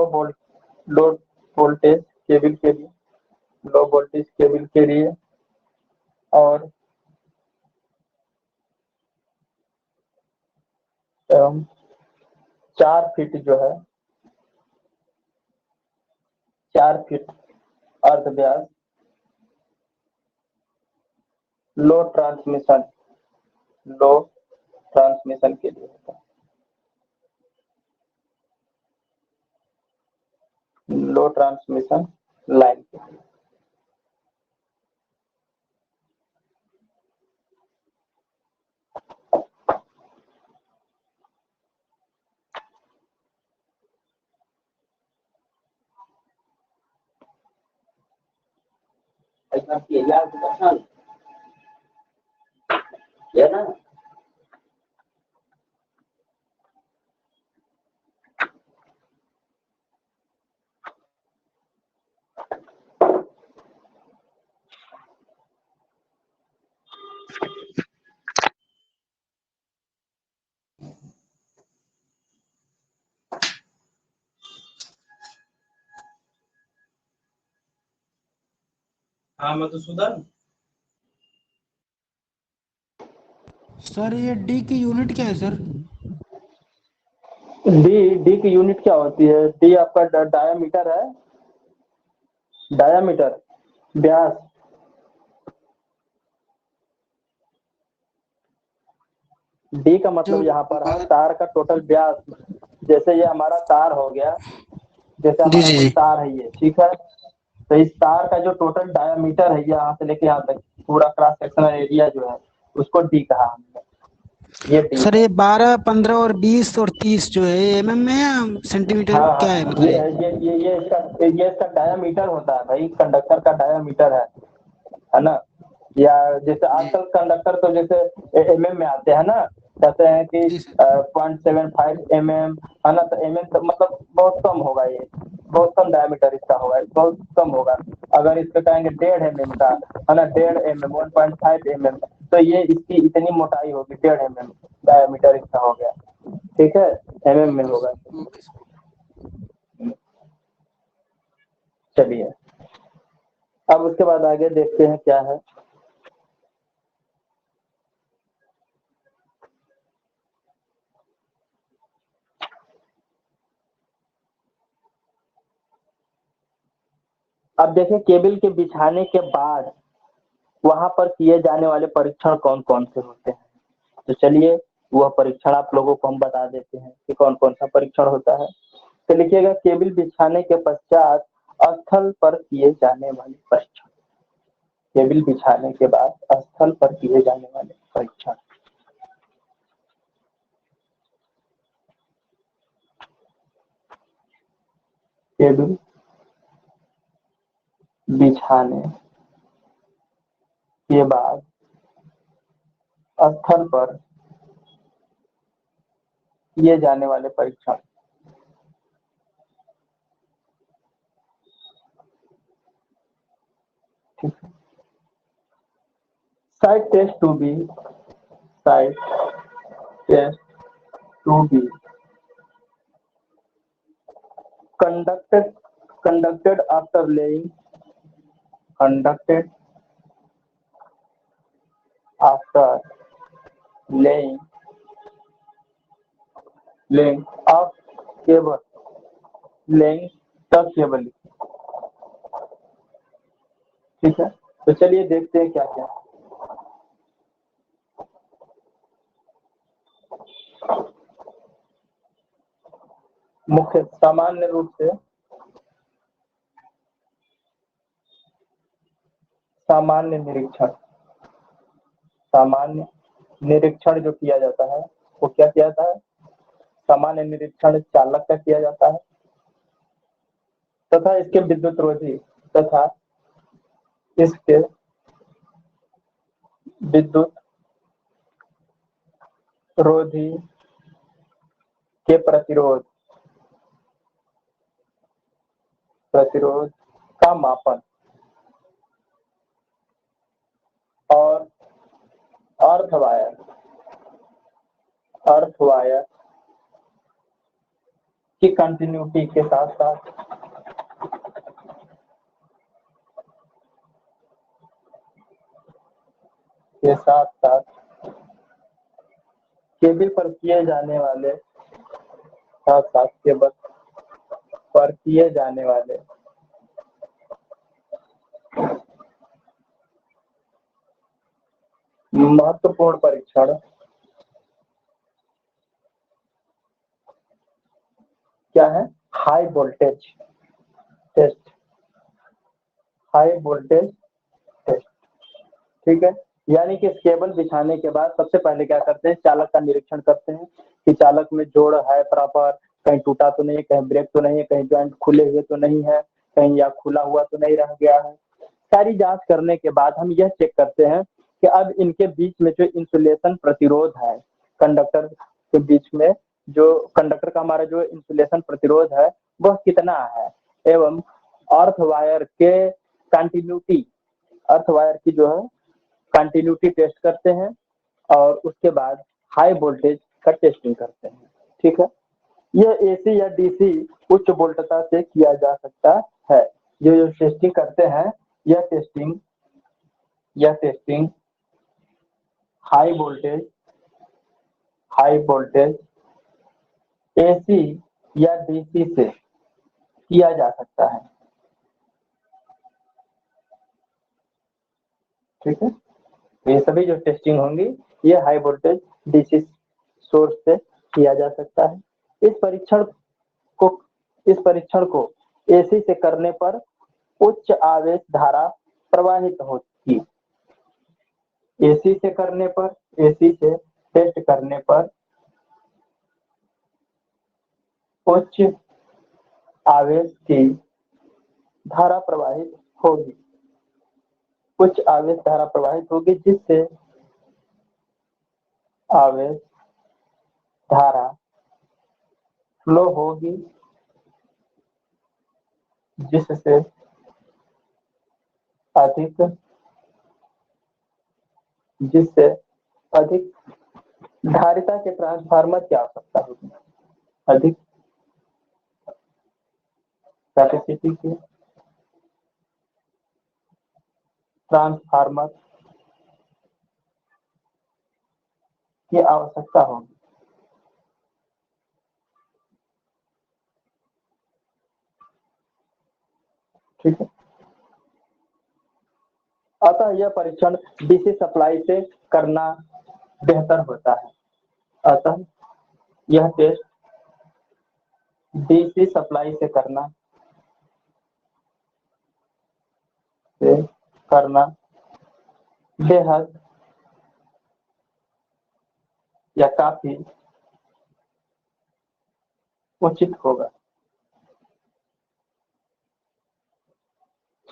वोल्टेज केबल के लिए, लो वोल्टेज केबल के लिए, और एवं 4 फीट जो है 4 फीट अर्ध व्यास लो ट्रांसमिशन के लिए होता है, लो ट्रांसमिशन लाइन के लिए। हाँ मधुसूदन। सर ये डी की यूनिट क्या है सर? डी की यूनिट क्या होती है? डी आपका डायामीटर है, डायामीटर व्यास। डी का मतलब जो यहाँ पर है तार का टोटल व्यास। जैसे ये हमारा तार हो गया, जैसे जी हमारा जी कोई जी तार है ये, ठीक है। तो इस तार का जो टोटल डायामीटर है यहाँ से लेके यहाँ तक पूरा क्रॉस सेक्शनल एरिया जो है उसको डी कहा हमने। ये डी सर, है। ये 12, 15 और 20 और 30 जो है एमएम में या सेंटीमीटर हाँ क्या है हाँ, मतलब ये? ये इसका डायामीटर होता है भाई, कंडक्टर का डायामीटर है ना। या जैसे जी आजकल कंडक्टर तो जैसे एमएम में आते हैं ना, कहते हैं कि जी सर। 0.75 mm है ना। तो एमएम तो मतलब बहुत कम होगा, ये बहुत कम डायमीटर इसका होगा, बहुत कम होगा। अगर इसको कहेंगे 1.5 mm का है ना, 1.5 mm 1.5 mm, तो ये इसकी इतनी मोटाई होगी, 1.5 mm डायमीटर इसका हो गया, ठीक है। एमएम में ओके होगा। Sir, okay sir. चलिए अब उसके बाद आगे देखते हैं क्या है। अब देखें केबल के बिछाने के बाद वहां पर किए जाने वाले परीक्षण कौन कौन से होते हैं। तो चलिए वह परीक्षण आप लोगों को हम बता देते हैं कि कौन कौन सा परीक्षण होता है। तो लिखिएगा, केबल बिछाने के पश्चात स्थल पर किए जाने वाले परीक्षण। केबल बिछाने के बाद स्थल पर किए जाने वाले परीक्षण। केबल बिछाने के बाद स्थल पर किए जाने वाले परीक्षण। ठीक है। Site test to be, site test to be conducted after laying, conducted after laying of cable, laying the cable। ठीक है। तो चलिए देखते हैं क्या क्या। मुख्य सामान्य रूप से सामान्य निरीक्षण, सामान्य निरीक्षण जो किया जाता है वो क्या किया जाता है? सामान्य निरीक्षण चालक का किया जाता है तथा इसके विद्युत रोधी तथा इसके विद्युत रोधी के प्रतिरोध का मापन और अर्थ वायर की कंटिन्यूटी के साथ साथ केबल पर किए जाने वाले केबल पर किए जाने वाले महत्वपूर्ण परीक्षण क्या है? High voltage test, high voltage test. ठीक है। यानी कि केबल बिछाने के बाद सबसे पहले क्या करते हैं? चालक का निरीक्षण करते हैं कि चालक में जोड़ है प्रॉपर, कहीं टूटा तो नहीं, कहीं ब्रेक तो नहीं, कहीं जॉइंट खुले हुए तो नहीं है, कहीं या खुला हुआ तो नहीं रह गया है। सारी जांच करने के बाद हम यह चेक करते हैं कि अब इनके बीच में जो इंसुलेशन प्रतिरोध है, कंडक्टर के बीच में जो कंडक्टर का हमारा जो इंसुलेशन प्रतिरोध है वह कितना है, एवं अर्थ वायर के कंटिन्यूटी, अर्थ वायर की जो है कंटिन्यूटी टेस्ट करते हैं और उसके बाद हाई वोल्टेज का टेस्टिंग करते हैं। ठीक है। यह एसी या डीसी उच्च वोल्टता से किया जा सकता है। जो टेस्टिंग करते हैं यह टेस्टिंग यह टेस्टिंग हाई वोल्टेज एसी या डीसी से किया जा सकता है। ठीक है, ये सभी जो टेस्टिंग होंगी ये हाई वोल्टेज डीसी सोर्स से किया जा सकता है। इस परीक्षण को एसी से करने पर उच्च आवेश धारा प्रवाहित होती। एसी से टेस्ट करने पर उच्च आवेश की धारा प्रवाहित होगी। उच्च आवेश धारा प्रवाहित होगी जिससे आवेश धारा फ्लो होगी, जिससे अधिक धारिता के ट्रांसफार्मर की आवश्यकता होगी। अधिक कैपेसिटी के ट्रांसफार्मर की आवश्यकता होगी। ठीक है, अतः यह परीक्षण डीसी सप्लाई से करना बेहतर होता है। अतः यह टेस्ट डीसी सप्लाई से करना बेहद या काफी उचित होगा।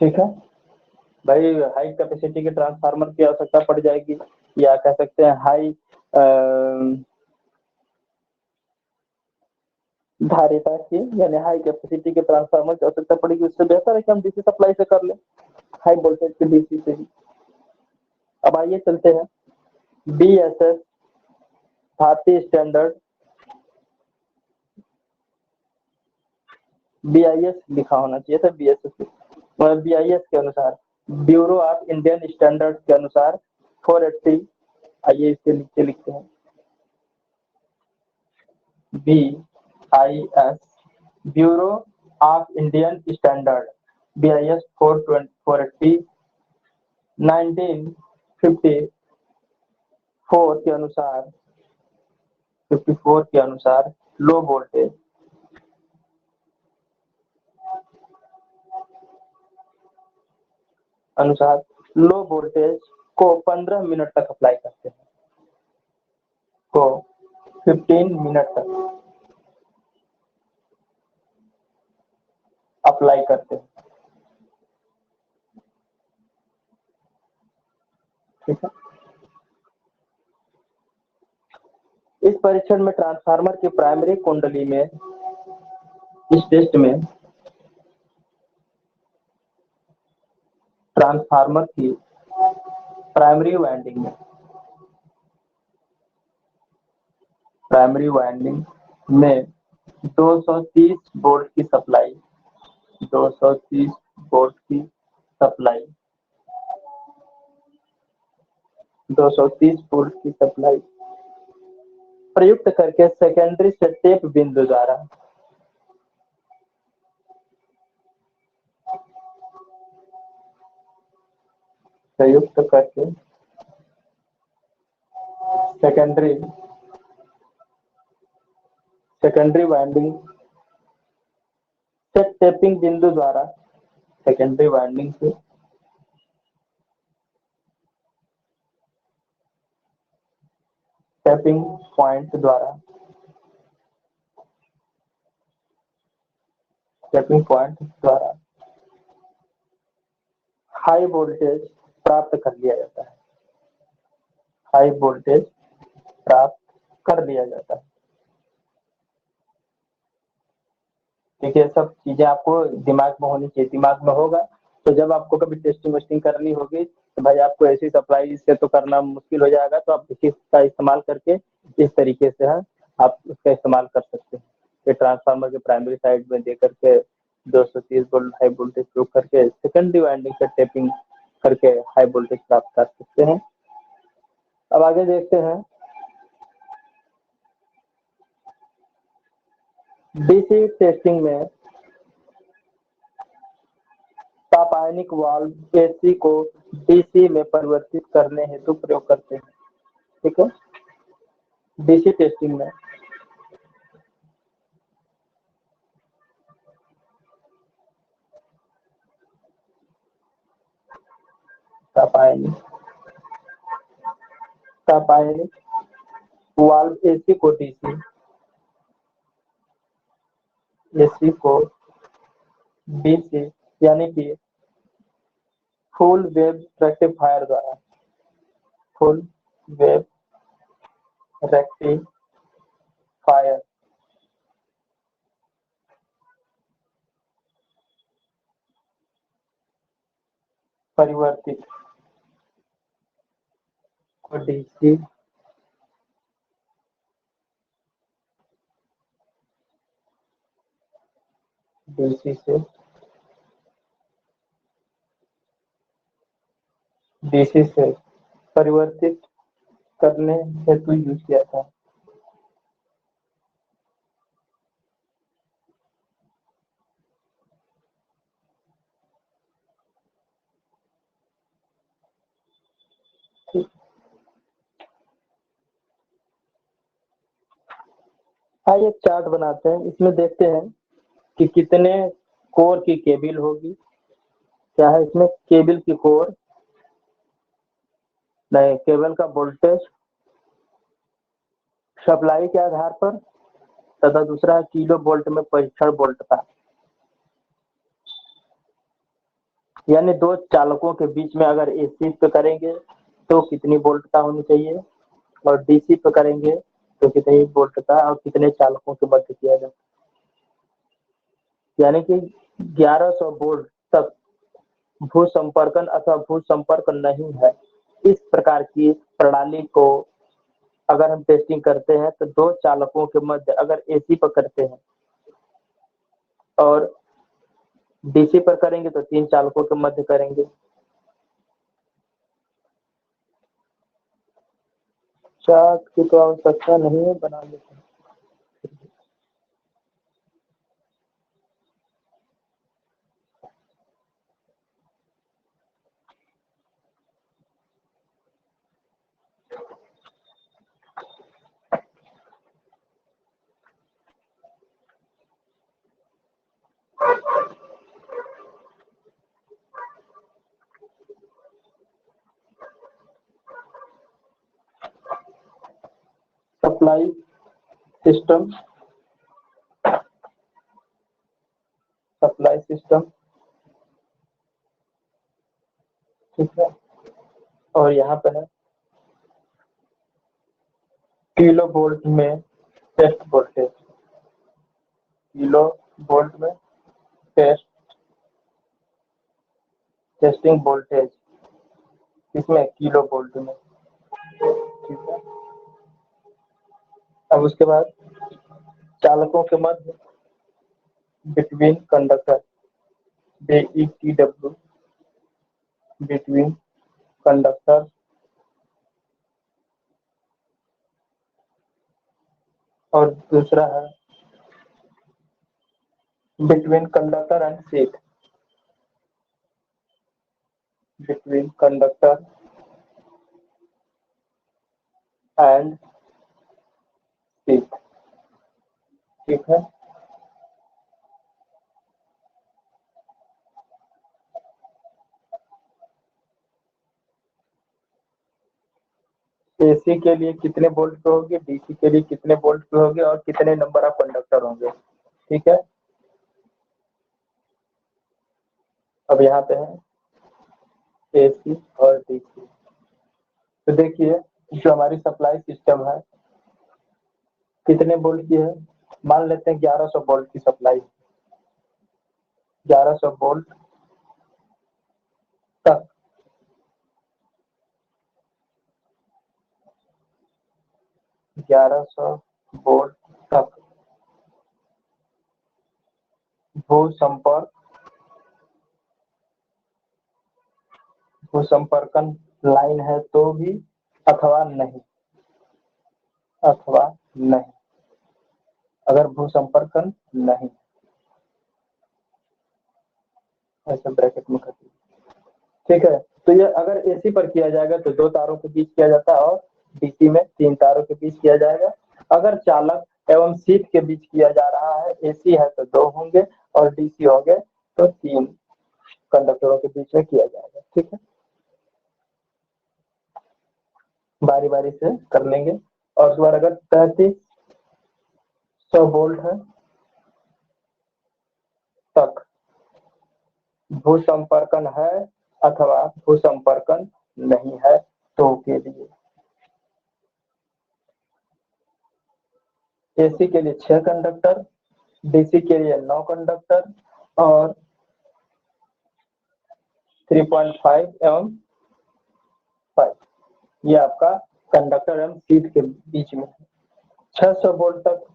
ठीक है भाई, हाई कैपेसिटी के ट्रांसफार्मर की आवश्यकता पड़ जाएगी, या कह सकते हैं हाई धारिता की यानी हाई कैपेसिटी के ट्रांसफार्मर की आवश्यकता पड़ेगी। उससे बेहतर है कि हम डीसी सप्लाई से कर लें, हाई वोल्टेज के डीसी से ही। अब आइए चलते हैं बीएसएस भारतीय स्टैंडर्ड बीआईएस लिखा होना चाहिए था, बीएसएस बीआईएस के अनुसार, ब्यूरो ऑफ इंडियन स्टैंडर्ड के अनुसार 480। आइए इसके नीचे लिखते हैं BIS, bureau of Indian standard BIS 480 1954 के अनुसार 54 के अनुसार लो वोल्टेज को 15 मिनट तक अप्लाई करते हैं, को 15 मिनट तक अप्लाई करते हैं। ठीक है, इस परीक्षण में ट्रांसफार्मर की प्राइमरी कुंडली में, इस टेस्ट में ट्रांसफार्मर की प्राइमरी वाइंडिंग में 230 वोल्ट की सप्लाई 230 वोल्ट की सप्लाई 230 वोल्ट की सप्लाई प्रयुक्त करके सेकेंडरी से टेप बिंदु द्वारा प्रयुक्त करके सेकेंडरी वाइंडिंग से टेपिंग बिंदु द्वारा सेकेंडरी वाइंडिंग से टैपिंग पॉइंट द्वारा हाई वोल्टेज प्राप्त कर लिया जाता है। हाई वोल्टेज प्राप्त कर लिया जाता है। देखिए, सब चीजें आपको दिमाग में होनी चाहिए, दिमाग में होगा तो जब आपको कभी टेस्टिंग वेस्टिंग करनी होगी तो भाई आपको ऐसी सप्लाई से तो करना मुश्किल हो जाएगा, तो आप इसका इस्तेमाल करके इस तरीके से है आप उसका इस्तेमाल कर सकते हैं कि ट्रांसफार्मर के प्राइमरी साइड में दे करके 230 वोल्ट हाई वोल्टेज प्रयोग करके सेकेंडरी वाइंडिंग से टेपिंग करके हाई वोल्टेज प्राप्त कर सकते हैं। अब आगे देखते हैं डीसी टेस्टिंग में तापायनिक वाल्व एसी को डीसी में परिवर्तित करने हेतु प्रयोग करते हैं। ठीक है, डीसी टेस्टिंग में तापायनिक वाल्व एसी को डीसी यानी कि फुल वेव रेक्टिफायर द्वारा फुल वेव रेक्टिफायर परिवर्तित को डीसी से डीसी से परिवर्तित करने हेतु यूज किया था। आइए एक चार्ट बनाते हैं, इसमें देखते हैं कि कितने कोर की केबल होगी। क्या है इसमें केबल की कोर नहीं, केबल का वोल्टेज सप्लाई के आधार पर तथा दूसरा किलो वोल्ट में परीक्षण वोल्ट था, यानी दो चालकों के बीच में अगर एसी पे करेंगे तो कितनी वोल्टता होनी चाहिए और डीसी पे करेंगे तो कितनी वोल्टता और कितने चालकों के मध्य किया जाए, यानी कि 1100 वोल्ट तक भू संपर्कन अथवा भू संपर्क नहीं है। इस प्रकार की प्रणाली को अगर हम टेस्टिंग करते हैं तो दो चालकों के मध्य अगर एसी पर करते हैं और डीसी पर करेंगे तो 3 चालकों के मध्य करेंगे। चार्ट की तो आवश्यकता नहीं है, बना लेते हैं। सप्लाई सिस्टम ठीक है, और यहाँ पे है किलो वोल्ट में टेस्ट वोल्टेज, किलो वोल्ट में टेस्टिंग वोल्टेज, इसमें किलो वोल्ट में। ठीक है, अब उसके बाद चालकों के मध्य between conductor BETW between conductor और दूसरा है between conductor and sheet, between conductor and sheet. ठीक है, एसी के लिए कितने वोल्ट पे होगी, डीसी के लिए कितने वोल्ट पे होगी और कितने नंबर ऑफ कंडक्टर होंगे। ठीक है, अब यहाँ पे है एसी और डीसी। तो देखिए जो हमारी सप्लाई सिस्टम है कितने वोल्ट की है, मान लेते हैं 1100 वोल्ट की सप्लाई, 1100 वोल्ट तक 1100 वोल्ट तक भू संपर्क भूसंपर्कन लाइन है तो भी अथवा नहीं, अथवा नहीं, अगर भूसंपर्कन नहीं, ऐसे ब्रैकेट में कर दीजिए। ठीक है, तो ये अगर एसी पर किया जाएगा तो 2 तारों के बीच किया जाता है और डीसी में 3 तारों के बीच किया जाएगा। अगर चालक एवं शीट के बीच किया जा रहा है, एसी है तो 2 होंगे और डीसी होंगे तो 3 कंडक्टरों के बीच में किया जाएगा। ठीक है, बारी बारी से कर लेंगे। और उसके बाद अगर 3300 वोल्ट है तक भूसंपर्कन है अथवा भूसंपर्कन नहीं है तो के लिए एसी के लिए 6 कंडक्टर, डीसी के लिए 9 कंडक्टर और 3.5 एवं 5, ये आपका कंडक्टर एवं शीट के बीच में 600 वोल्ट तक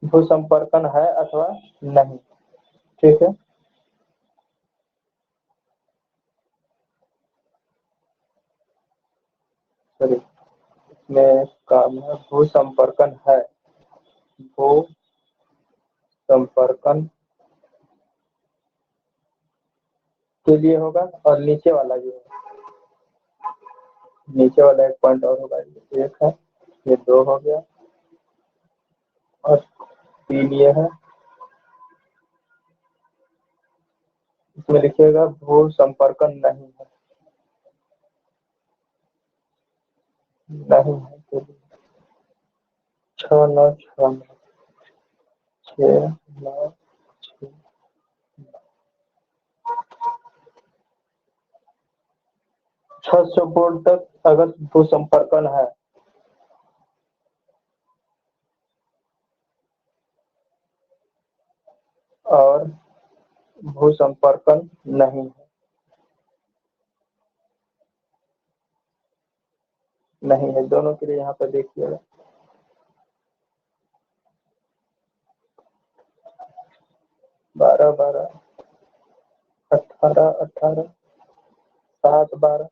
भूसंपर्कन है अथवा नहीं। ठीक है, सॉरी इसमें काम है भूसंपर्कन है, भूसंपर्कन के लिए होगा और नीचे वाला जो है, नीचे वाला एक पॉइंट और होगा, ये 1 है, ये 2 हो गया और 3 ये है। इसमें लिखिएगा भूसंपर्कन नहीं है, नहीं है तो 6 9 6 6 9 6 600 वोल्ट तक अगर भूसंपर्कन है और भूसंपर्कन नहीं है, नहीं है, दोनों के लिए यहाँ पर देखिएगा 12 12 18 18 7 12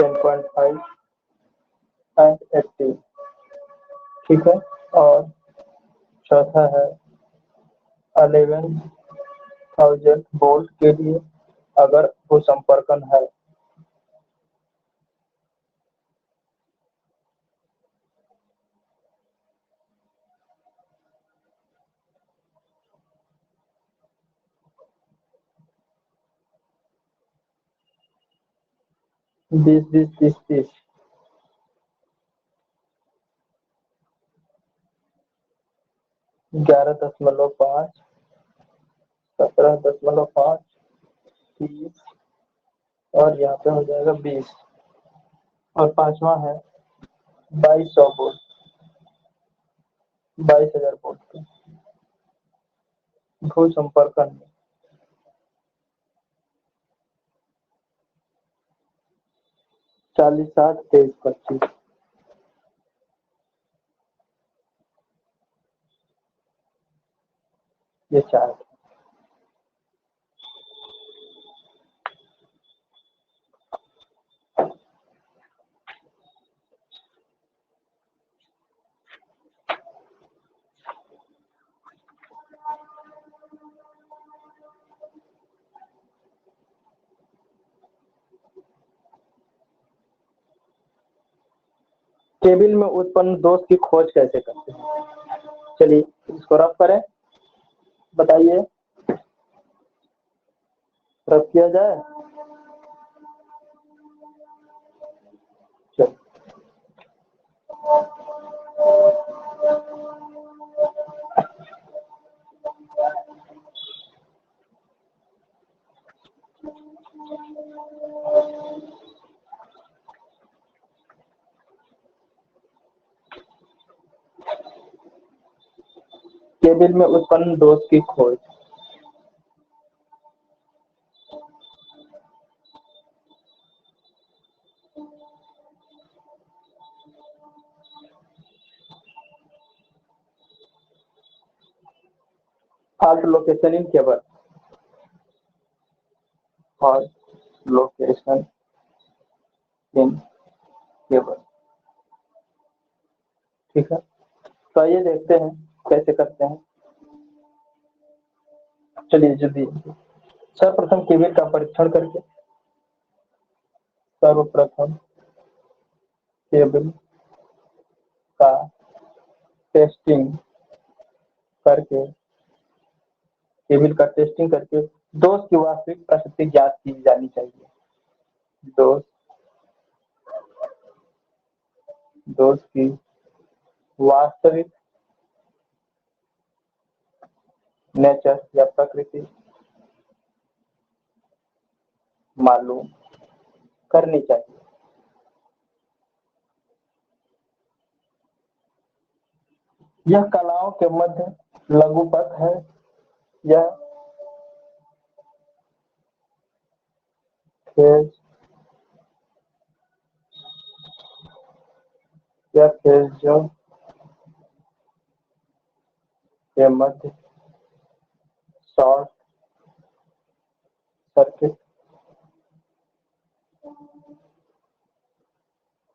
10.5 एंड 80। ठीक है, और चौथा है 11,000 वोल्ट के लिए अगर भूसंपर्कन है। बीस 20 30 30 11.5 17.5 30 और यहाँ पे हो जाएगा 20 और पांचवा है 2200 वोल्ट, 22,000 वोल्ट का भूसंपर्कन में 40 60 23 25। ये 4 केबिल में उत्पन्न दोष की खोज कैसे करते हैं? चलिए इसको रफ करें, बताइए रफ किया जाए। चलिए केबिल में उत्पन्न दोष की खोज। फाल्ट लोकेशन इन केबल, और लोकेशन इन केबल। ठीक है, तो आइए देखते हैं कैसे करते हैं। चलिए जल्दी सर्वप्रथम केबल का परीक्षण करके सर्वप्रथम केबल का टेस्टिंग करके केबल का टेस्टिंग करके दोष की वास्तविक प्रकृति ज्ञात की जानी चाहिए। दोष की वास्तविक नेचर या प्रकृति मालूम करनी चाहिए। यह कलाओं के मध्य लघुपथ है। यह खेज खेजों के मध्य शॉर्ट सर्किट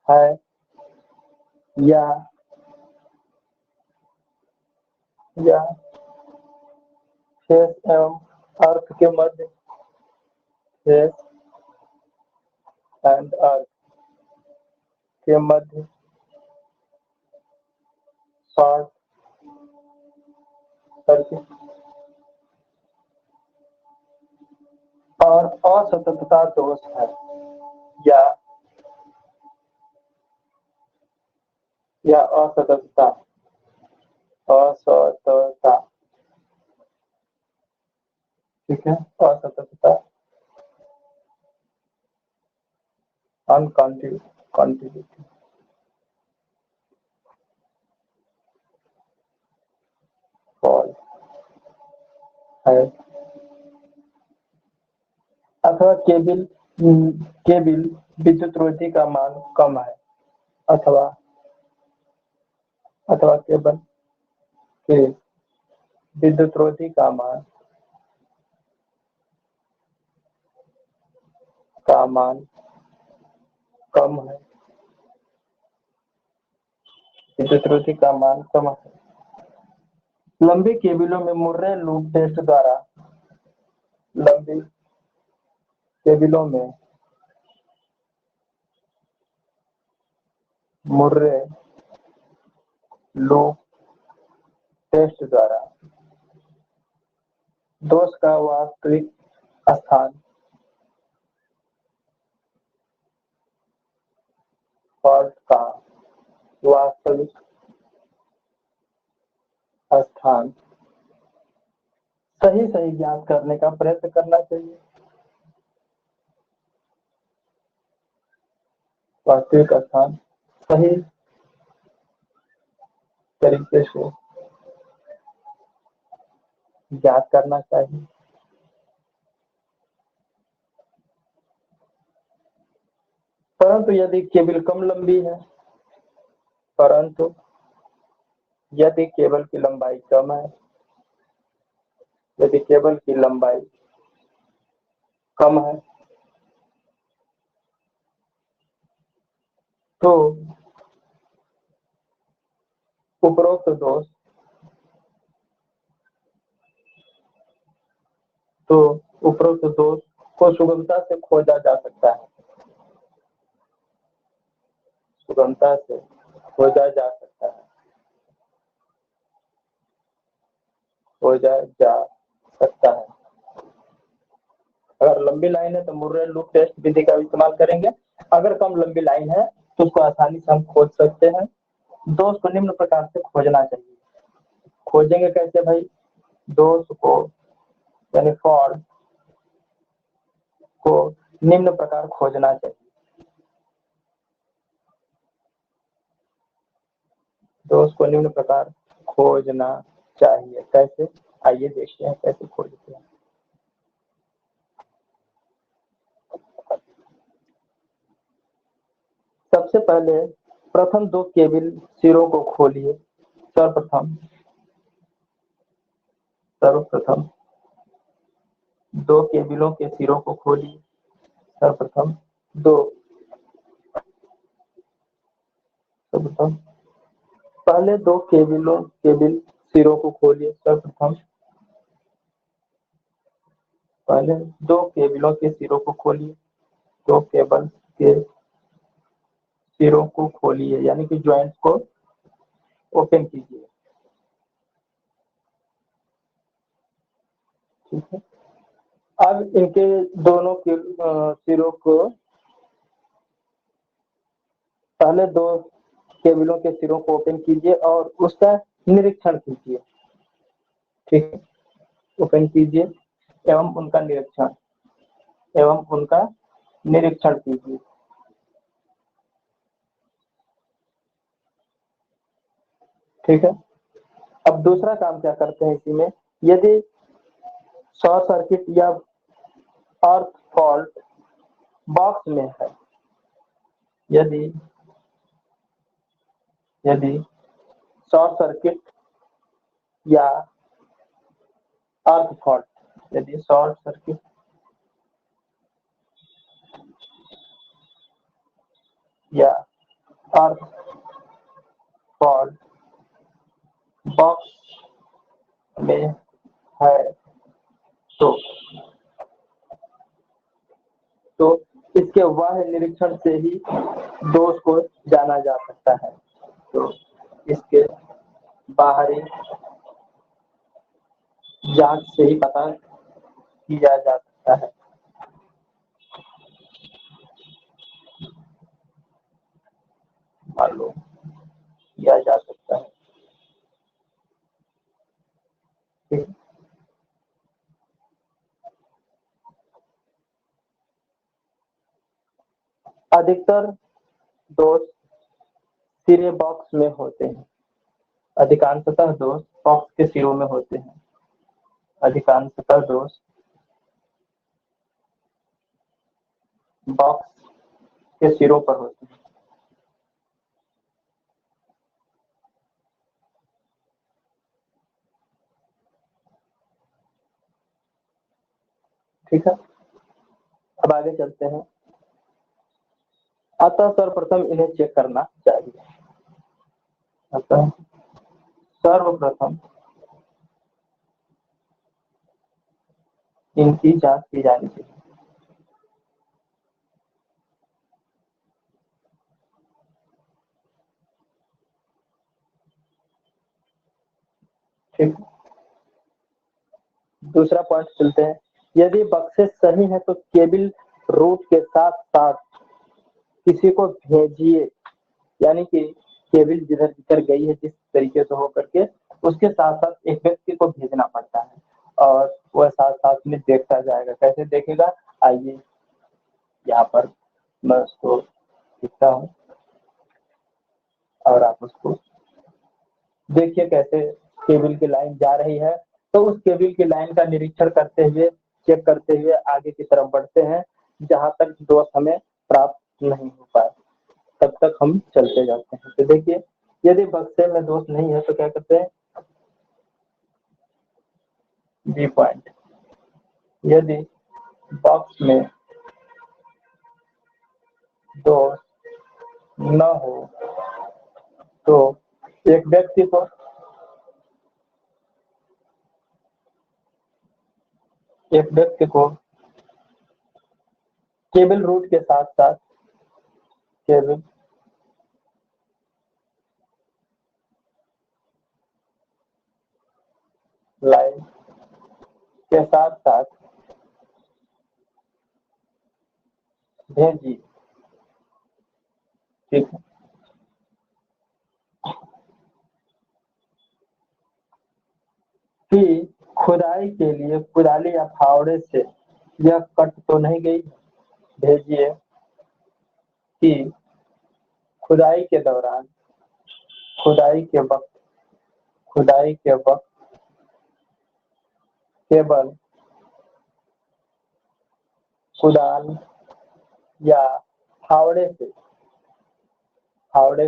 है या फेस एवं अर्थ के मध्य फेस एंड अर्थ के मध्य शॉर्ट सर्किट और असततता दोष है या असततता ठीक है, असततता अनकंटिन्यूटी फॉल्ट है अथवा केबल विद्युत रोधी का मान कम है अथवा केबल के विद्युत रोधी का मान कम है। विद्युत रोधी का मान कम है। लंबी केबलों में मुर्रे लूप टेस्ट द्वारा लंबी केबलों में मुर्रे लूप टेस्ट द्वारा दोष का वास्तविक स्थान फॉल्ट का वास्तविक स्थान सही ज्ञात करने का प्रयत्न करना चाहिए। वास्तविक स्थान सही तरीके से ज्ञात करना चाहिए। परंतु यदि केबल कम लंबी है यदि केबल की लंबाई कम है तो उपरोक्त दोष को सुगमता से खोजा जा सकता है। अगर लंबी लाइन है तो मुर्रे लूप टेस्ट विधि का इस्तेमाल करेंगे। अगर कम लंबी लाइन है तो उसको आसानी से हम खोज सकते हैं। दोष को निम्न प्रकार से खोजना चाहिए। खोजेंगे कैसे भाई? दोष को यानी फॉल्ट को निम्न प्रकार खोजना चाहिए। दोष को निम्न प्रकार खोजना चाहिए। कैसे? आइए देखते हैं कैसे खोजते हैं। सबसे पहले प्रथम दो केबल सिरों को खोलिए। सर्वप्रथम दो केबलों के सिरों को खोलिए। सर्वप्रथम दो सर्वप्रथम पहले दो केबल सिरों को खोलिए। सर्वप्रथम पहले दो केबलों के सिरों को खोलिए। दो केबल के सिरों को खोलिए यानी कि ज्वाइंट को ओपन कीजिए। ठीक है, अब इनके दोनों के सिरों को पहले दो केबलों के सिरों को ओपन कीजिए और उसका निरीक्षण कीजिए। ठीक है, ओपन कीजिए एवं उनका निरीक्षण कीजिए। ठीक है, अब दूसरा काम क्या करते हैं इसी में, यदि शॉर्ट सर्किट या अर्थ फॉल्ट बॉक्स में है, यदि शॉर्ट सर्किट या अर्थ फॉल्ट यदि शॉर्ट सर्किट या अर्थ फॉल्ट बॉक्स में है तो इसके वह निरीक्षण से ही दोष को जाना जा सकता है। तो इसके बाहरी जांच से ही पता किया जा सकता है। मालूम किया जा सकता है। ठीक, अधिकतर दोष सिरे बॉक्स में होते हैं। अधिकांशतः दोष बॉक्स के सिरों में होते हैं। अधिकांशतः दोष बॉक्स के सिरों पर होते हैं। ठीक है, अब आगे चलते हैं। अतः सर्वप्रथम इन्हें चेक करना चाहिए। अतः सर्वप्रथम इनकी जांच की जानी चाहिए। ठीक, दूसरा पॉइंट चलते हैं। यदि बक्से सही है तो केबल रूट के साथ साथ किसी को भेजिए, यानी कि केबल जिधर जिधर गई है जिस तरीके से होकर के उसके साथ साथ एक व्यक्ति को भेजना पड़ता है और वह साथ साथ में देखता जाएगा। कैसे देखेगा, आइए यहाँ पर मैं उसको लिखता हूँ और आप उसको देखिए कैसे केबल की लाइन जा रही है। तो उस केबल की लाइन का निरीक्षण करते हुए, चेक करते हुए आगे की तरफ बढ़ते हैं जहां तक दोष हमें प्राप्त नहीं हो पाए तब तक हम चलते जाते हैं। तो देखिए, यदि बक्से में दोष नहीं है तो क्या करते हैं, बी पॉइंट, यदि बॉक्स में दोष न हो तो एक व्यक्ति को केबल रूट के साथ साथ केबल लाइन के साथ साथ भेजिए। ठीक है, कि खुदाई के लिए कुदाली या फावड़े से यह कट तो नहीं गई। भेजिए कि खुदाई के दौरान खुदाई के वक्त केवल कुदाल या फावड़े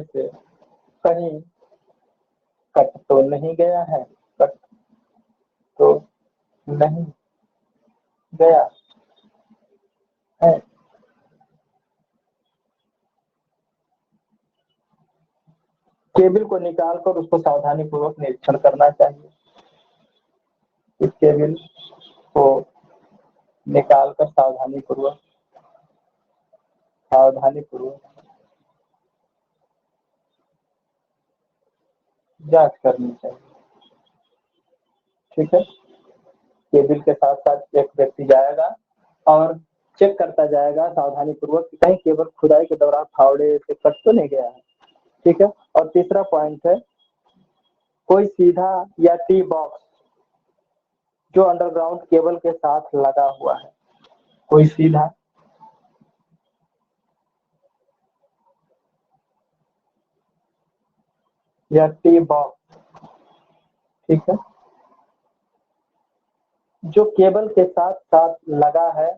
से कहीं कट तो नहीं गया है, कट तो नहीं गया है। केबल को निकालकर उसको सावधानी पूर्वक निरीक्षण करना चाहिए। इस केबल को निकालकर सावधानी पूर्वक जांच करनी चाहिए। ठीक है, केबल के साथ साथ एक व्यक्ति जाएगा और चेक करता जाएगा सावधानी पूर्वक कि कहीं केबल खुदाई के दौरान फावड़े से कट तो नहीं गया है। ठीक है, और तीसरा पॉइंट है, कोई सीधा या टी बॉक्स जो अंडरग्राउंड केबल के साथ लगा हुआ है, कोई सीधा या टी बॉक्स, ठीक है, जो केबल के साथ साथ लगा है,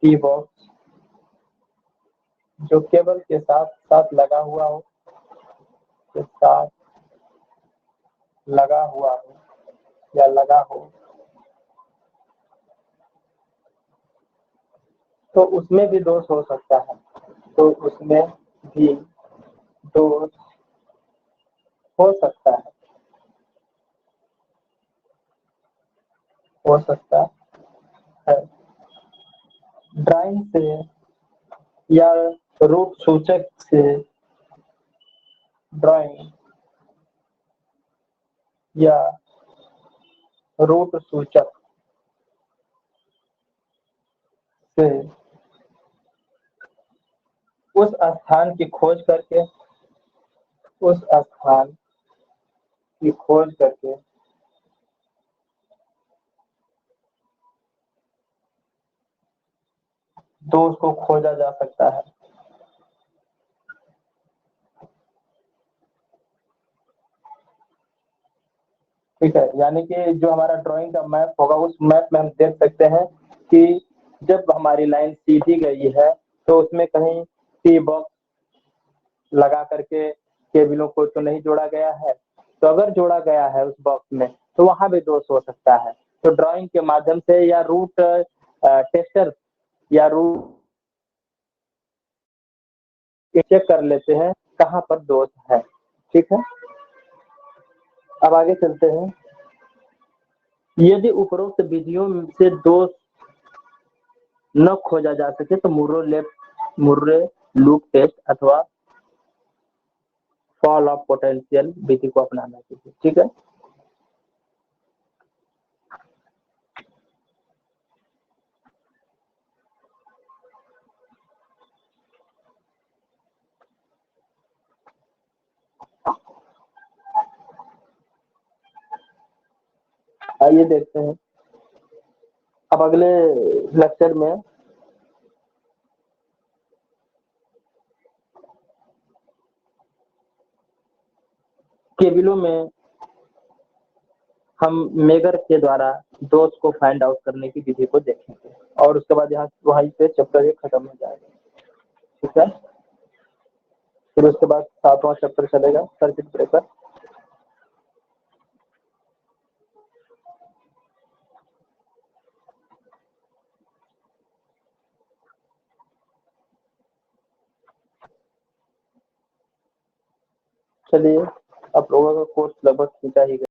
टी बॉक्स जो केबल के साथ साथ लगा हुआ हो, के साथ लगा हुआ हो या लगा हो, तो उसमें भी दोष हो सकता है। तो उसमें भी दोष हो सकता है, हो सकता है। ड्राइंग से या रूट सूचक से, ड्राइंग या रूट सूचक से उस स्थान की खोज करके, उस स्थान की खोज करके दोष को खोजा जा सकता है। ठीक है, यानी कि जो हमारा ड्राइंग का मैप होगा, उस मैप में हम देख सकते हैं कि जब हमारी लाइन सीधी गई है तो उसमें कहीं टी बॉक्स लगा करके केबलों को तो नहीं जोड़ा गया है। तो अगर जोड़ा गया है उस बॉक्स में तो वहां भी दोष हो सकता है। तो ड्राइंग के माध्यम से या रूट टेस्टर या रूट चेक कर लेते हैं कहाँ पर दोष है। ठीक है, अब आगे चलते हैं। यदि उपरोक्त विधियों से दोष न खोजा जा सके तो मुर्रे लूप टेस्ट अथवा फॉल ऑफ पोटेंशियल विधि को अपनाना चाहिए। ठीक है, आइए देखते हैं अब अगले लेक्चर में केबलों में हम मेगर के द्वारा दोष को फाइंड आउट करने की विधि को देखेंगे और उसके बाद यहाँ वहीं पे चैप्टर 1 खत्म हो जाएगा। ठीक है, फिर उसके बाद 7वां चैप्टर चलेगा, सर्किट ब्रेकर। चलिए, आप लोगों का कोर्स लगभग खींचा ही गया।